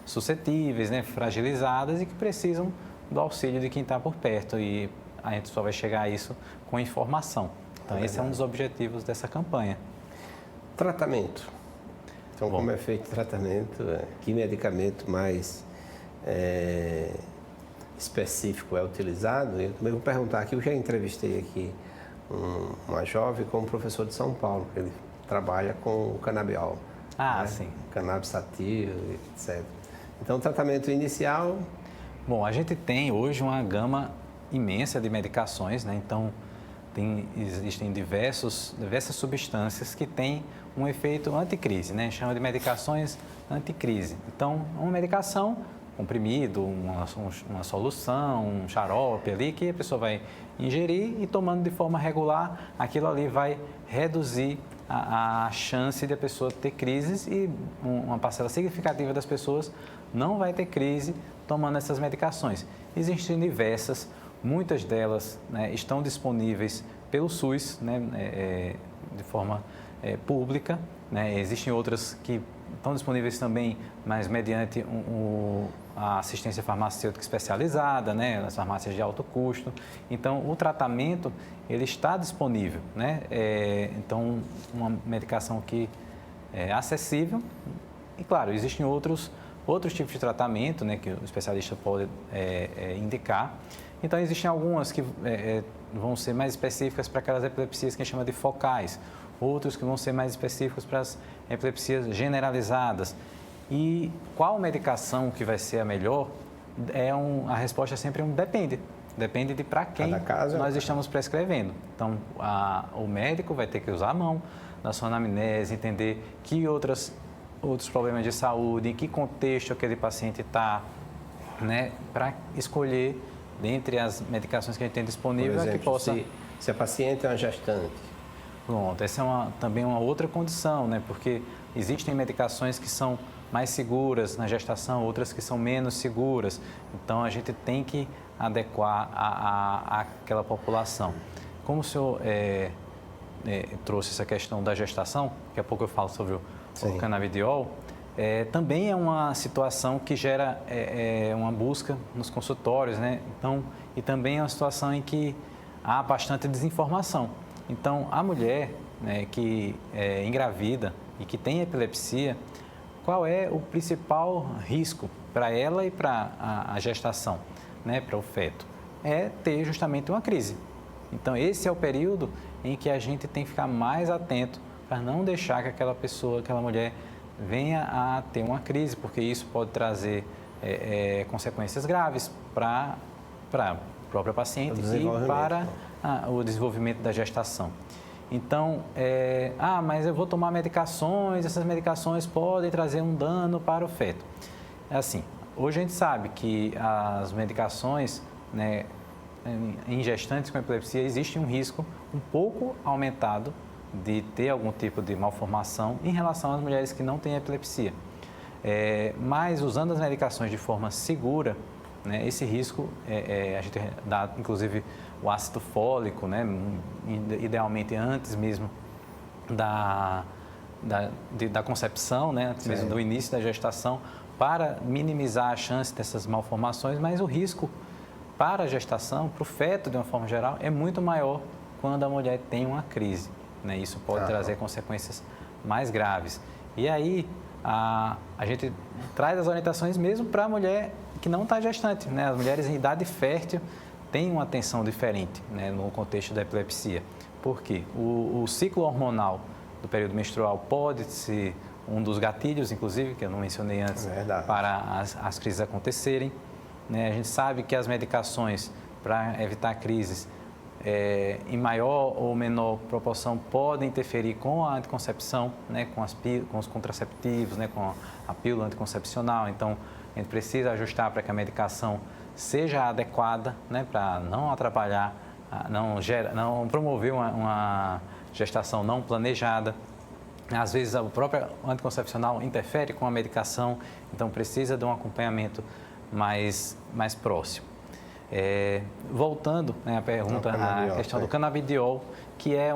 suscetíveis, né, fragilizadas, e que precisam do auxílio de quem está por perto, e a gente só vai chegar a isso com informação. Então, esse é um dos objetivos dessa campanha. Tratamento. Então, como é feito o tratamento? Que medicamento mais específico é utilizado, eu também vou perguntar aqui, eu já entrevistei aqui uma jovem com um professor de São Paulo, que ele trabalha com o canabiol. Ah, né? sim. Cannabis sativa, etc. Então, o tratamento inicial... Bom, a gente tem hoje uma gama imensa de medicações, né? Então, existem diversas substâncias que têm um efeito anticrise, né? Chama de medicações anticrise. Então, uma medicação, comprimido, uma solução, um xarope ali, que a pessoa vai ingerir e tomando de forma regular, aquilo ali vai reduzir a chance de a pessoa ter crises e uma parcela significativa das pessoas não vai ter crise tomando essas medicações. Existem diversas, muitas delas, né, estão disponíveis pelo SUS, né, de forma pública, né. Existem outras que estão disponíveis também, mas mediante a assistência farmacêutica especializada, né, nas farmácias de alto custo. Então, o tratamento, ele está disponível, né. Então, uma medicação que é acessível e, claro, existem outros tipos de tratamento, né, que o especialista pode indicar. Então, existem algumas que vão ser mais específicas para aquelas epilepsias que a gente chama de focais, outros que vão ser mais específicos para as epilepsias generalizadas. E qual medicação que vai ser a melhor? A resposta é sempre depende. Depende de para quem nós estamos prescrevendo. Então, o médico vai ter que usar a mão na sua anamnese, entender que outros problemas de saúde, em que contexto aquele paciente está, né, para escolher dentre as medicações que a gente tem disponível. Por exemplo, que possa... se a paciente é uma gestante. Pronto, essa é também uma outra condição, né, porque existem medicações que são mais seguras na gestação, outras que são menos seguras. Então, a gente tem que adequar àquela população. Como o senhor trouxe essa questão da gestação, daqui a pouco eu falo sobre o canabidiol, também é uma situação que gera uma busca nos consultórios, né? Então, e também é uma situação em que há bastante desinformação. Então, a mulher, né, que é engravida e que tem epilepsia, qual é o principal risco para ela e para a gestação, né, para o feto? É ter justamente uma crise. Então, esse é o período em que a gente tem que ficar mais atento para não deixar que aquela mulher venha a ter uma crise, porque isso pode trazer consequências graves para a própria paciente e para o desenvolvimento da gestação. Então, mas eu vou tomar medicações, essas medicações podem trazer um dano para o feto. É assim, hoje a gente sabe que as medicações, né, em gestantes com epilepsia, existe um risco um pouco aumentado de ter algum tipo de malformação em relação às mulheres que não têm epilepsia. Mas usando as medicações de forma segura, né, esse risco, a gente dá inclusive o ácido fólico, né, idealmente antes mesmo da concepção, né, antes mesmo do início da gestação, para minimizar a chance dessas malformações, mas o risco para a gestação, para o feto de uma forma geral, é muito maior quando a mulher tem uma crise, né? Isso pode trazer consequências mais graves. E aí, a gente traz as orientações mesmo para a mulher que não está gestante, né? As mulheres em idade fértil têm uma atenção diferente, né, no contexto da epilepsia. Por quê? O ciclo hormonal do período menstrual pode ser um dos gatilhos, inclusive, que eu não mencionei antes, para as crises acontecerem. Né? A gente sabe que as medicações para evitar crises, em maior ou menor proporção, podem interferir com a anticoncepção, né? com os contraceptivos, né? Com a pílula anticoncepcional. Então, a gente precisa ajustar para que a medicação seja adequada, né? Para não atrapalhar, não promover uma gestação não planejada. Às vezes, a própria anticoncepcional interfere com a medicação, então precisa de um acompanhamento mais próximo. Voltando, né, à pergunta, a questão do canabidiol, que é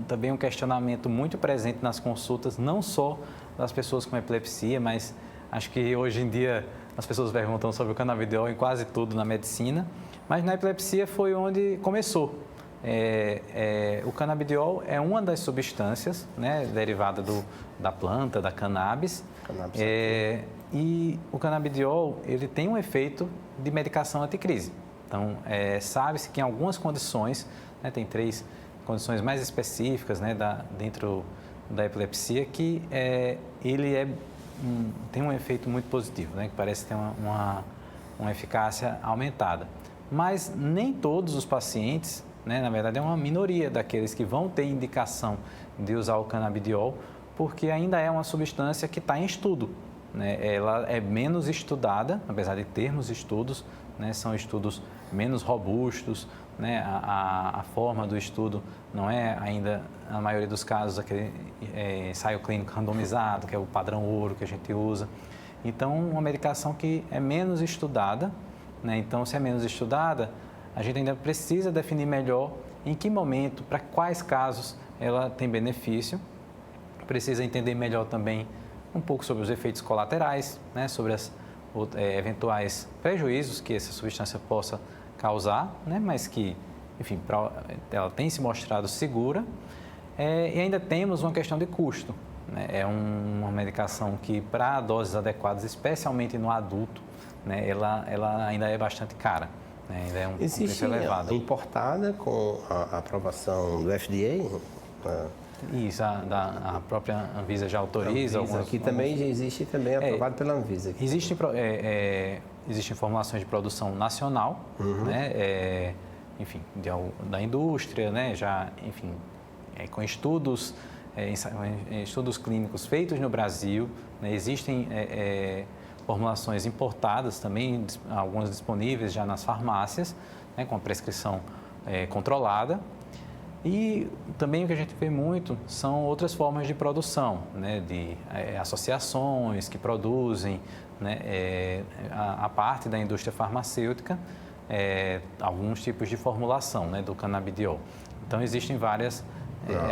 também um questionamento muito presente nas consultas, não só das pessoas com epilepsia, mas acho que hoje em dia as pessoas perguntam sobre o canabidiol em quase tudo na medicina, mas na epilepsia foi onde começou. O canabidiol é uma das substâncias, né, derivada da planta, da cannabis. E o canabidiol, ele tem um efeito de medicação anticrise. Então, sabe-se que em algumas condições, né, tem 3 condições mais específicas, né, dentro da epilepsia, que ele tem um efeito muito positivo, né, que parece ter uma eficácia aumentada. Mas nem todos os pacientes, né, na verdade é uma minoria daqueles que vão ter indicação de usar o canabidiol, porque ainda é uma substância que está em estudo, né? Ela é menos estudada, apesar de termos estudos, né, são estudos menos robustos, né, a forma do estudo não é ainda, na maioria dos casos, aquele ensaio clínico randomizado, que é o padrão ouro que a gente usa. Então, uma medicação que é menos estudada, né? Então, se é menos estudada, a gente ainda precisa definir melhor em que momento, para quais casos ela tem benefício. Precisa entender melhor também um pouco sobre os efeitos colaterais, né? Sobre as eventuais prejuízos que essa substância possa causar, né? Mas que, enfim, ela tem se mostrado segura. E ainda temos uma questão de custo, né? É uma medicação que, para doses adequadas, especialmente no adulto, né, ela ainda é bastante cara, né? Ainda é um preço elevado. Importada com a aprovação do FDA? Isso, a própria Anvisa já autoriza. Aqui também já existe também aprovado pela Anvisa. Existem formulações de produção nacional, né, enfim, da indústria, né, já, enfim, com estudos clínicos feitos no Brasil, né, existem formulações importadas também, algumas disponíveis já nas farmácias, né, com a prescrição controlada. E também o que a gente vê muito são outras formas de produção, né, de associações que produzem, né, a parte da indústria farmacêutica, alguns tipos de formulação, né, do canabidiol. Então, existem várias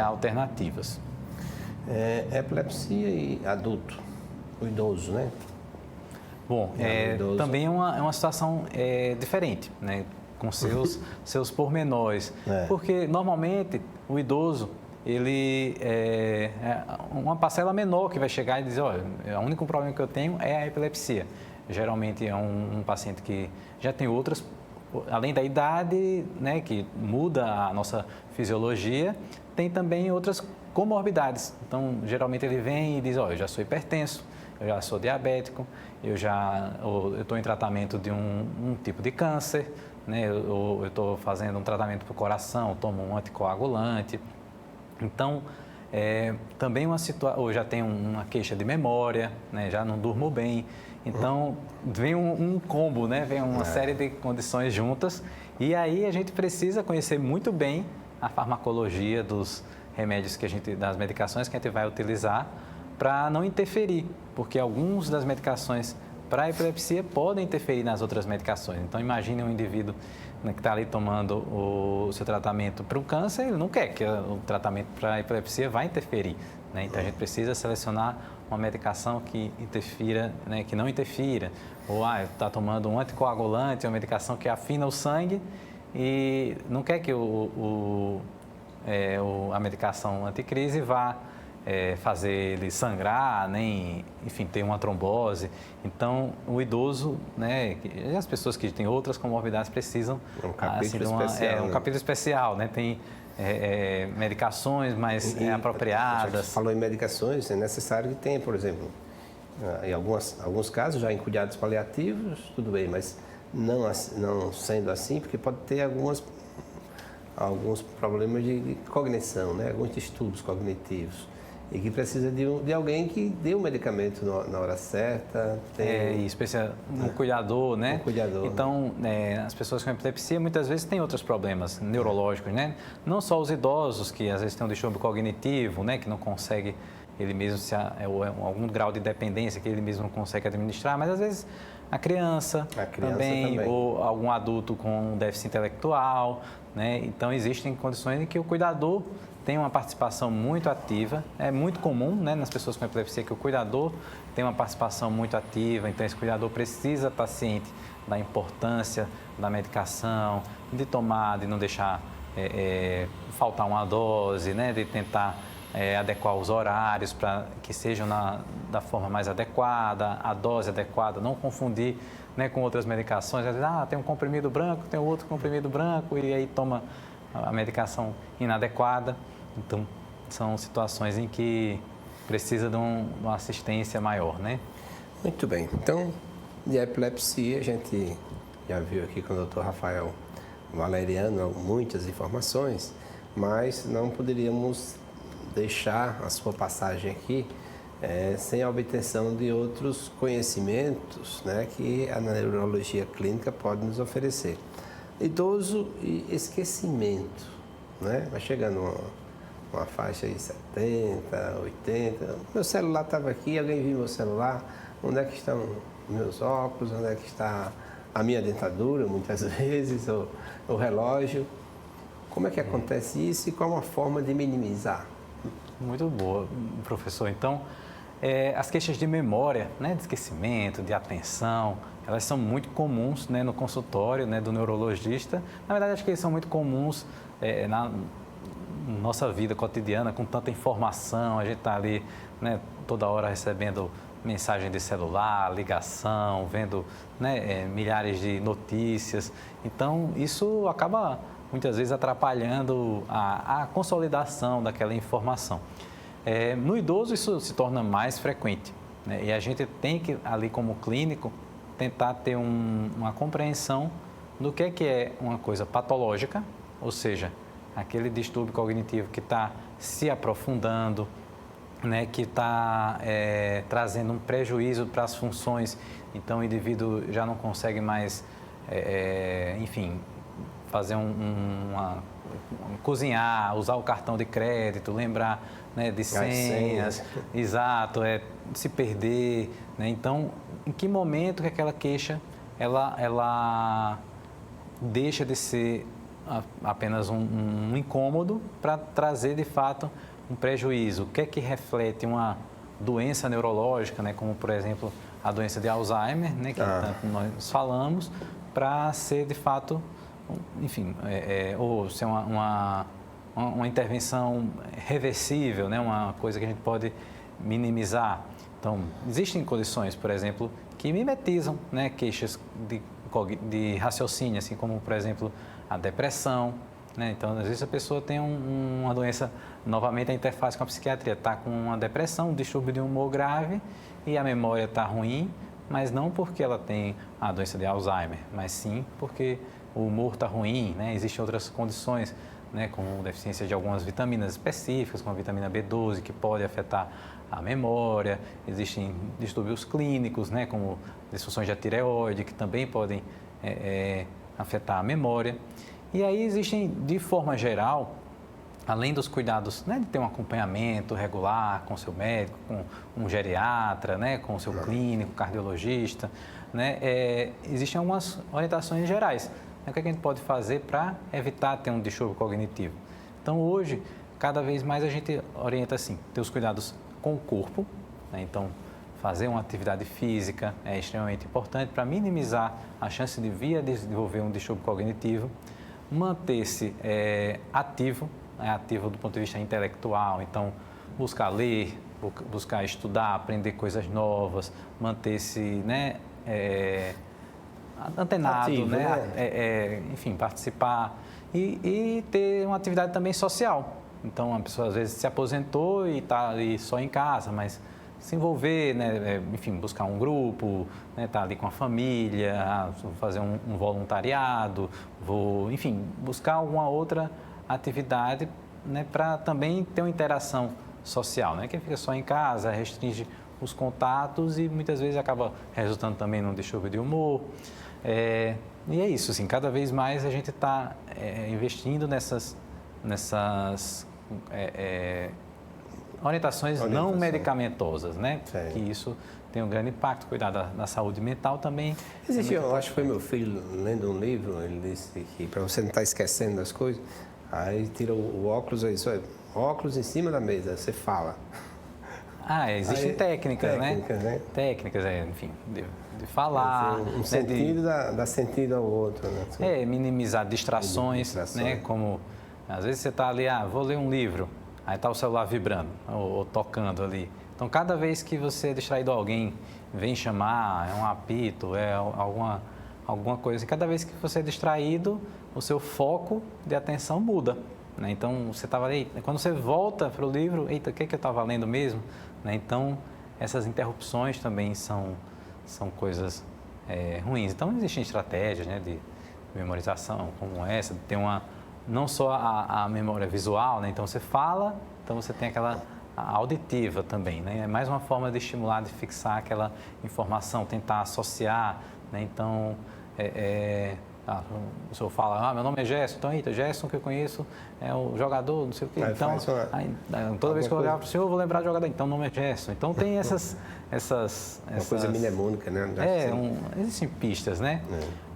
alternativas. Epilepsia e adulto, o idoso, né? Bom, também é uma situação diferente, né? Com seus pormenores. Porque, normalmente, o idoso, ele uma parcela menor que vai chegar e dizer, olha, o único problema que eu tenho é a epilepsia. Geralmente é um paciente que já tem outras, além da idade, né, que muda a nossa fisiologia, tem também outras comorbidades. Então, geralmente ele vem e diz, olha, eu já sou hipertenso, eu já sou diabético, eu estou em tratamento de um tipo de câncer, né? Eu estou fazendo um tratamento para o coração, tomo um anticoagulante. Então, também eu já tenho uma queixa de memória, né? Já não durmo bem. Então, vem um combo, né? Vem uma série de condições juntas. E aí a gente precisa conhecer muito bem a farmacologia dos remédios das medicações que a gente vai utilizar para não interferir, porque algumas das medicações para a epilepsia podem interferir nas outras medicações. Então, imagine um indivíduo, né, que está ali tomando o seu tratamento para o câncer, ele não quer que o tratamento para a epilepsia vá interferir, né? Então, a gente precisa selecionar uma medicação que interfira, né, que não interfira. Ou, está tomando um anticoagulante, uma medicação que afina o sangue e não quer que a medicação anticrise vá fazer ele sangrar, nem, enfim, ter uma trombose. Então, o idoso, né, e as pessoas que têm outras comorbidades precisam um capítulo especial. Um capítulo especial, né? Tem medicações mais apropriadas. Já falou em medicações, é necessário que tenha, por exemplo, em alguns casos já em cuidados paliativos, tudo bem, mas não sendo assim, porque pode ter alguns problemas de cognição, né? Alguns distúrbios cognitivos. E que precisa de alguém que dê o medicamento na hora certa. Um cuidador, né? Um cuidador. Então, as pessoas com epilepsia muitas vezes têm outros problemas neurológicos, né? Não só os idosos, que às vezes têm um distúrbio cognitivo, né? Que não consegue ele mesmo, ou algum grau de dependência que ele mesmo não consegue administrar, mas às vezes a criança também, ou algum adulto com déficit intelectual, né? Então, existem condições em que o cuidador tem uma participação muito ativa. É muito comum, né, nas pessoas com epilepsia que o cuidador tem uma participação muito ativa, então esse cuidador precisa estar ciente da importância da medicação, de tomar, de não deixar faltar uma dose, né, de tentar adequar os horários para que sejam da forma mais adequada, a dose adequada, não confundir, né, com outras medicações. Às vezes, tem um comprimido branco, tem outro comprimido branco e aí toma a medicação inadequada. Então, são situações em que precisa de uma assistência maior, né? Muito bem. Então, de epilepsia, a gente já viu aqui com o Dr. Rafael Valeriano muitas informações, mas não poderíamos deixar a sua passagem aqui sem a obtenção de outros conhecimentos, né, que a neurologia clínica pode nos oferecer. Idoso e esquecimento, né? Vai chegando uma faixa aí 70, 80, meu celular estava aqui, alguém viu meu celular, onde é que estão meus óculos, onde é que está a minha dentadura, muitas vezes, o relógio. Como é que acontece isso e qual é uma forma de minimizar? Muito boa, professor. Então, as queixas de memória, né, de esquecimento, de atenção, elas são muito comuns, né, no consultório, né, do neurologista. Na verdade, acho que eles são muito comuns na nossa vida cotidiana, com tanta informação. A gente está ali, né, toda hora recebendo mensagem de celular, ligação, vendo, né, milhares de notícias. Então, isso acaba muitas vezes atrapalhando a consolidação daquela informação. No idoso isso se torna mais frequente, né? E a gente tem que, ali como clínico, tentar ter uma compreensão do que é uma coisa patológica, ou seja, aquele distúrbio cognitivo que está se aprofundando, né, que está trazendo um prejuízo para as funções, então o indivíduo já não consegue mais, enfim, fazer cozinhar, usar o cartão de crédito, lembrar, né, de senhas, exato, se perder, né? Então, em que momento que aquela queixa ela deixa de ser apenas um incômodo para trazer de fato um prejuízo? O que é que reflete uma doença neurológica, né, como por exemplo a doença de Alzheimer, né, que tanto nós falamos, para ser de fato, enfim, ou ser uma intervenção reversível, né, uma coisa que a gente pode minimizar. Então, existem condições, por exemplo, que mimetizam, né, queixas de raciocínio, assim como, por exemplo, a depressão, né? Então, às vezes a pessoa tem uma doença, novamente a interface com a psiquiatria, está com uma depressão, um distúrbio de humor grave e a memória está ruim, mas não porque ela tem a doença de Alzheimer, mas sim porque o humor está ruim, né? Existem outras condições, né, como deficiência de algumas vitaminas específicas, como a vitamina B12, que pode afetar a memória. Existem distúrbios clínicos, né, como disfunções da tireoide, que também podem afetar a memória. E aí existem, de forma geral, além dos cuidados, né, de ter um acompanhamento regular com o seu médico, com um geriatra, né, com o seu clínico, cardiologista, né, existem algumas orientações gerais. O que a gente pode fazer para evitar ter um distúrbio cognitivo? Então, hoje, cada vez mais a gente orienta assim, ter os cuidados com o corpo, né? Então, fazer uma atividade física é extremamente importante para minimizar a chance de vir a desenvolver um distúrbio cognitivo, manter-se ativo, ativo do ponto de vista intelectual, então, buscar ler, buscar estudar, aprender coisas novas, manter-se, né, antenado, ativo, né? Enfim, participar e ter uma atividade também social. Então, a pessoa às vezes se aposentou e está ali só em casa, mas se envolver, né? Enfim, buscar um grupo, né? Tá ali com a família, vou fazer um voluntariado, enfim, buscar alguma outra atividade, né? Para também ter uma interação social, né? Quem fica só em casa restringe os contatos e muitas vezes acaba resultando também num distúrbio de humor. E é isso, assim, cada vez mais a gente está investindo nessas orientações não medicamentosas, né? Sim. Que isso tem um grande impacto, cuidar da saúde mental também. Existe, eu acho que foi meu filho lendo um livro, ele disse que para você não estar esquecendo das coisas, aí tira o óculos, óculos em cima da mesa, você fala. Existem técnicas, né? Técnicas, enfim, de falar. Um sentido dá sentido ao outro, né? Minimizar distrações, né? Como, às vezes você está ali, vou ler um livro. aí está o celular vibrando ou tocando ali. Então, cada vez que você é distraído, alguém vem chamar, é um apito, é alguma coisa, e cada vez que você é distraído, o seu foco de atenção muda, né? Então, você estava ali, quando você volta para o livro, eita, o que eu estava lendo mesmo? Né? Então, essas interrupções também são coisas ruins. Então, existem estratégias, né, de memorização como essa, de ter não só a memória visual, né? Então, você fala, então você tem aquela auditiva também, né? É mais uma forma de estimular, de fixar aquela informação, tentar associar, né? Então, o senhor fala, meu nome é Gerson, então, eita, Gerson que eu conheço é o jogador, não sei o quê. Então, toda vez que eu olhar para o senhor, eu vou lembrar do jogador, então o nome é Gerson. Então, tem essas uma coisa mnemônica, né? Existem pistas, né?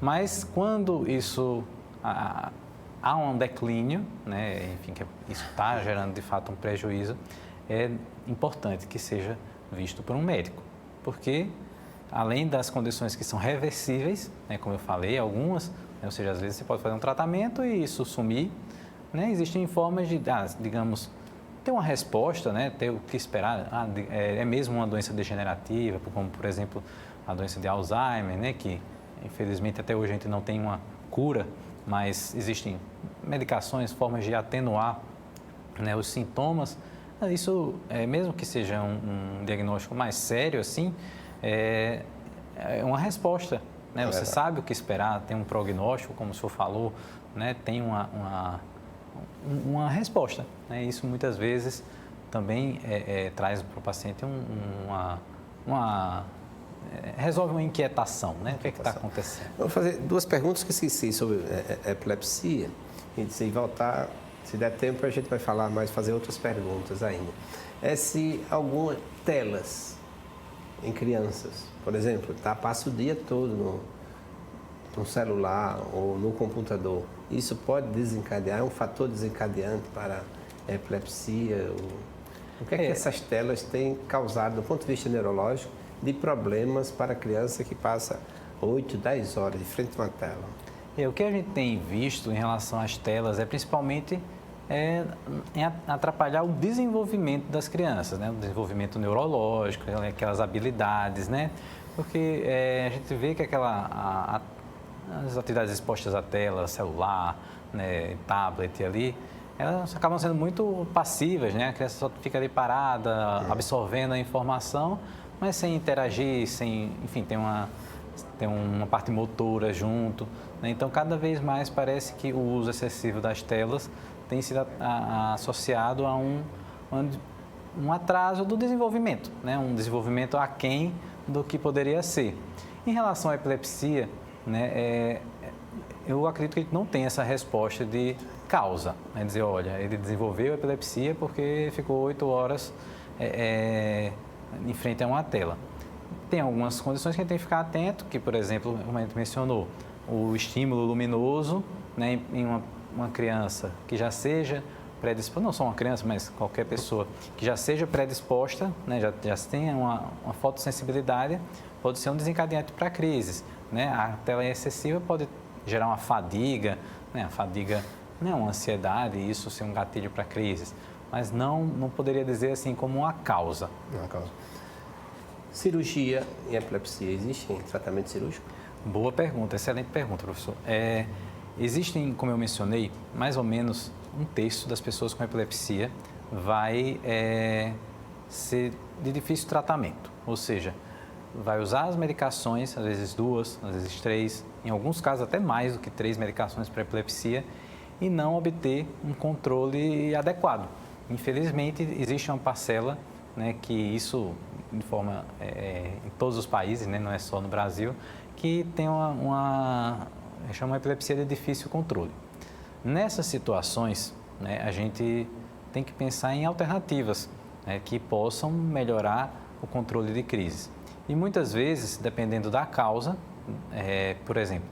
Mas quando isso há um declínio, né? Enfim, que isso está gerando de fato um prejuízo, é importante que seja visto por um médico, porque além das condições que são reversíveis, né, como eu falei, algumas, né, ou seja, às vezes você pode fazer um tratamento e isso sumir, né? Existem formas de, digamos, ter uma resposta, né, ter o que esperar. É mesmo uma doença degenerativa, como, por exemplo, a doença de Alzheimer, né, que, infelizmente, até hoje a gente não tem uma cura, mas existem medicações, formas de atenuar, né, os sintomas. Isso, mesmo que seja um diagnóstico mais sério, assim, é uma resposta, né? Você sabe o que esperar, tem um prognóstico, como o senhor falou, né? Tem uma resposta, né? Isso muitas vezes também traz para o paciente resolve uma inquietação, né? O que está acontecendo? Vou fazer duas perguntas que esqueci sobre epilepsia e se voltar, se der tempo a gente vai falar mais, fazer outras perguntas ainda. Se algumas telas em crianças, por exemplo, passa o dia todo no celular ou no computador, isso pode desencadear, é um fator desencadeante para a epilepsia? O que é que essas telas têm causado, do ponto de vista neurológico, de problemas para a criança que passa 8, 10 horas de frente a uma tela? O que a gente tem visto em relação às telas é principalmente atrapalhar o desenvolvimento das crianças, né? O desenvolvimento neurológico, aquelas habilidades, né? Porque a gente vê que as atividades expostas à tela, celular, né, tablet ali, elas acabam sendo muito passivas, né? A criança só fica ali parada, absorvendo a informação, mas sem interagir, enfim, tem uma parte motora junto, né? Então, cada vez mais parece que o uso excessivo das telas tem sido associado a um atraso do desenvolvimento, né? Um desenvolvimento aquém do que poderia ser. Em relação à epilepsia, né, eu acredito que a gente não tem essa resposta de causa, né? Dizer, olha, ele desenvolveu a epilepsia porque ficou 8 horas em frente a uma tela. Tem algumas condições que a gente tem que ficar atento, que, por exemplo, como a gente mencionou, o estímulo luminoso, né, em uma criança que já seja predisposta, não só uma criança, mas qualquer pessoa que já seja predisposta, né, já tenha uma fotossensibilidade, pode ser um desencadeante para crises, né? A tela excessiva pode gerar uma fadiga, né? A fadiga não é uma ansiedade, e isso ser um gatilho para crises, mas não poderia dizer assim como uma causa. Uma causa. Cirurgia em epilepsia, existe tratamento cirúrgico? Boa pergunta, excelente pergunta, professor. Existem, como eu mencionei, mais ou menos 1/3 das pessoas com epilepsia vai ser de difícil tratamento, ou seja, vai usar as medicações, às vezes 2, às vezes 3, em alguns casos até mais do que 3 medicações para epilepsia e não obter um controle adequado. Infelizmente, existe uma parcela, né, que isso, de forma em todos os países, né, não é só no Brasil, que tem chama epilepsia de difícil controle. Nessas situações, né, a gente tem que pensar em alternativas, né, que possam melhorar o controle de crise. E muitas vezes, dependendo da causa, por exemplo,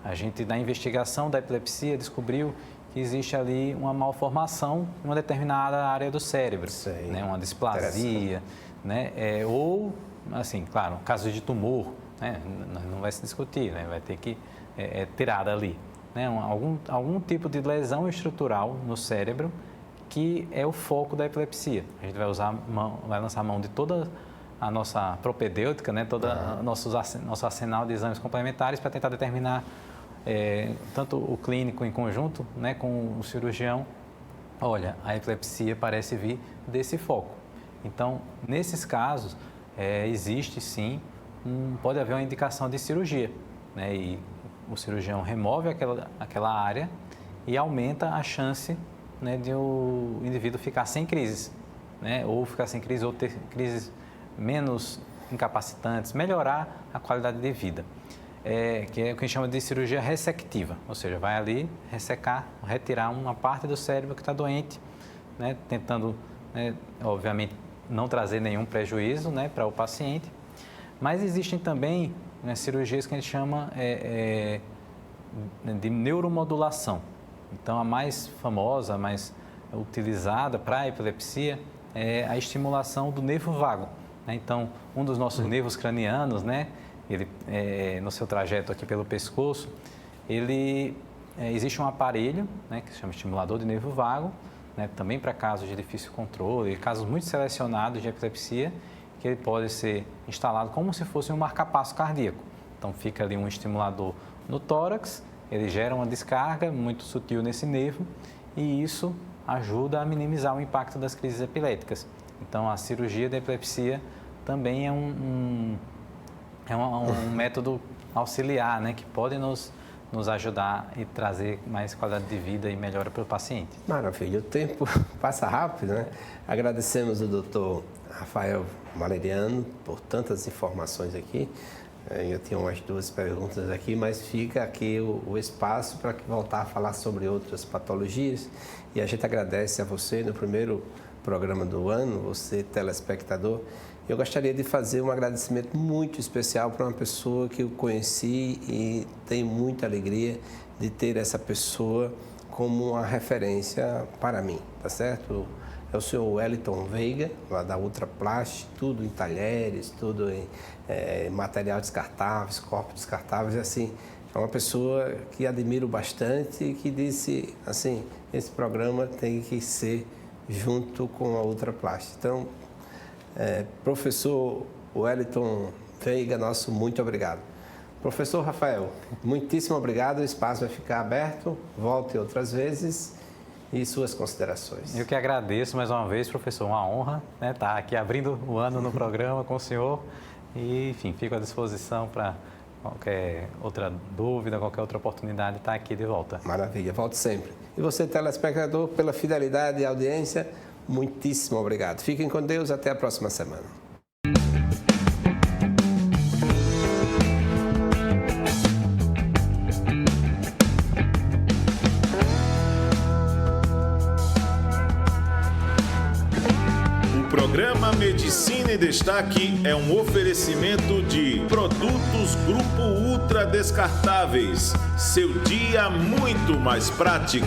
a gente na investigação da epilepsia descobriu que existe ali uma malformação em uma determinada área do cérebro, né, uma displasia, né, ou, assim, claro, casos de tumor, né, não vai se discutir, né, vai ter que tirar dali, né, algum tipo de lesão estrutural no cérebro que é o foco da epilepsia. A gente vai lançar mão de toda a nossa propedêutica, né, todo nosso arsenal de exames complementares para tentar determinar tanto o clínico em conjunto, né, com o cirurgião, olha, a epilepsia parece vir desse foco. Então, nesses casos, existe sim, pode haver uma indicação de cirurgia, né, e o cirurgião remove aquela área e aumenta a chance, né, de o indivíduo ficar sem crises, né, ou ficar sem crise ou ter crises menos incapacitantes, melhorar a qualidade de vida. Que é o que a gente chama de cirurgia ressectiva, ou seja, vai ali ressecar, retirar uma parte do cérebro que está doente, né, tentando, né, obviamente, não trazer nenhum prejuízo, né, para o paciente. Mas existem também, né, cirurgias que a gente chama de neuromodulação. Então, a mais famosa, a mais utilizada para a epilepsia é a estimulação do nervo vago. Então, um dos nossos nervos cranianos, né, ele, no seu trajeto aqui pelo pescoço, existe um aparelho, né, que se chama estimulador de nervo vago, né, também para casos de difícil controle, casos muito selecionados de epilepsia, que ele pode ser instalado como se fosse um marca-passo cardíaco. Então, fica ali um estimulador no tórax, ele gera uma descarga muito sutil nesse nervo e isso ajuda a minimizar o impacto das crises epiléticas. Então, a cirurgia da epilepsia também é um método auxiliar, né, que pode nos ajudar e trazer mais qualidade de vida e melhora para o paciente. Maravilha, o tempo passa rápido, né? Agradecemos o doutor Rafael Valeriano por tantas informações aqui. Eu tinha umas 2 perguntas aqui, mas fica aqui o espaço para voltar a falar sobre outras patologias. E a gente agradece a você no primeiro programa do ano, você telespectador. Eu gostaria de fazer um agradecimento muito especial para uma pessoa que eu conheci e tenho muita alegria de ter essa pessoa como uma referência para mim, tá certo? É o senhor Wellington Veiga, lá da Ultraplast, tudo em talheres, tudo em material descartáveis, corpos descartáveis, e assim, é uma pessoa que admiro bastante e que disse, assim, esse programa tem que ser junto com a Ultraplast. Então, professor Wellington Veiga, nosso muito obrigado. Professor Rafael, muitíssimo obrigado, o espaço vai ficar aberto, volte outras vezes e suas considerações. Eu que agradeço mais uma vez, professor, uma honra, né, estar aqui abrindo o ano no programa com o senhor e, enfim, fico à disposição para qualquer outra dúvida, qualquer outra oportunidade, estar aqui de volta. Maravilha, volte sempre. E você, telespectador, pela fidelidade e audiência, muitíssimo obrigado. Fiquem com Deus, até a próxima semana. O programa Medicina em Destaque é um oferecimento de Produtos Grupo Ultra Descartáveis. Seu dia muito mais prático.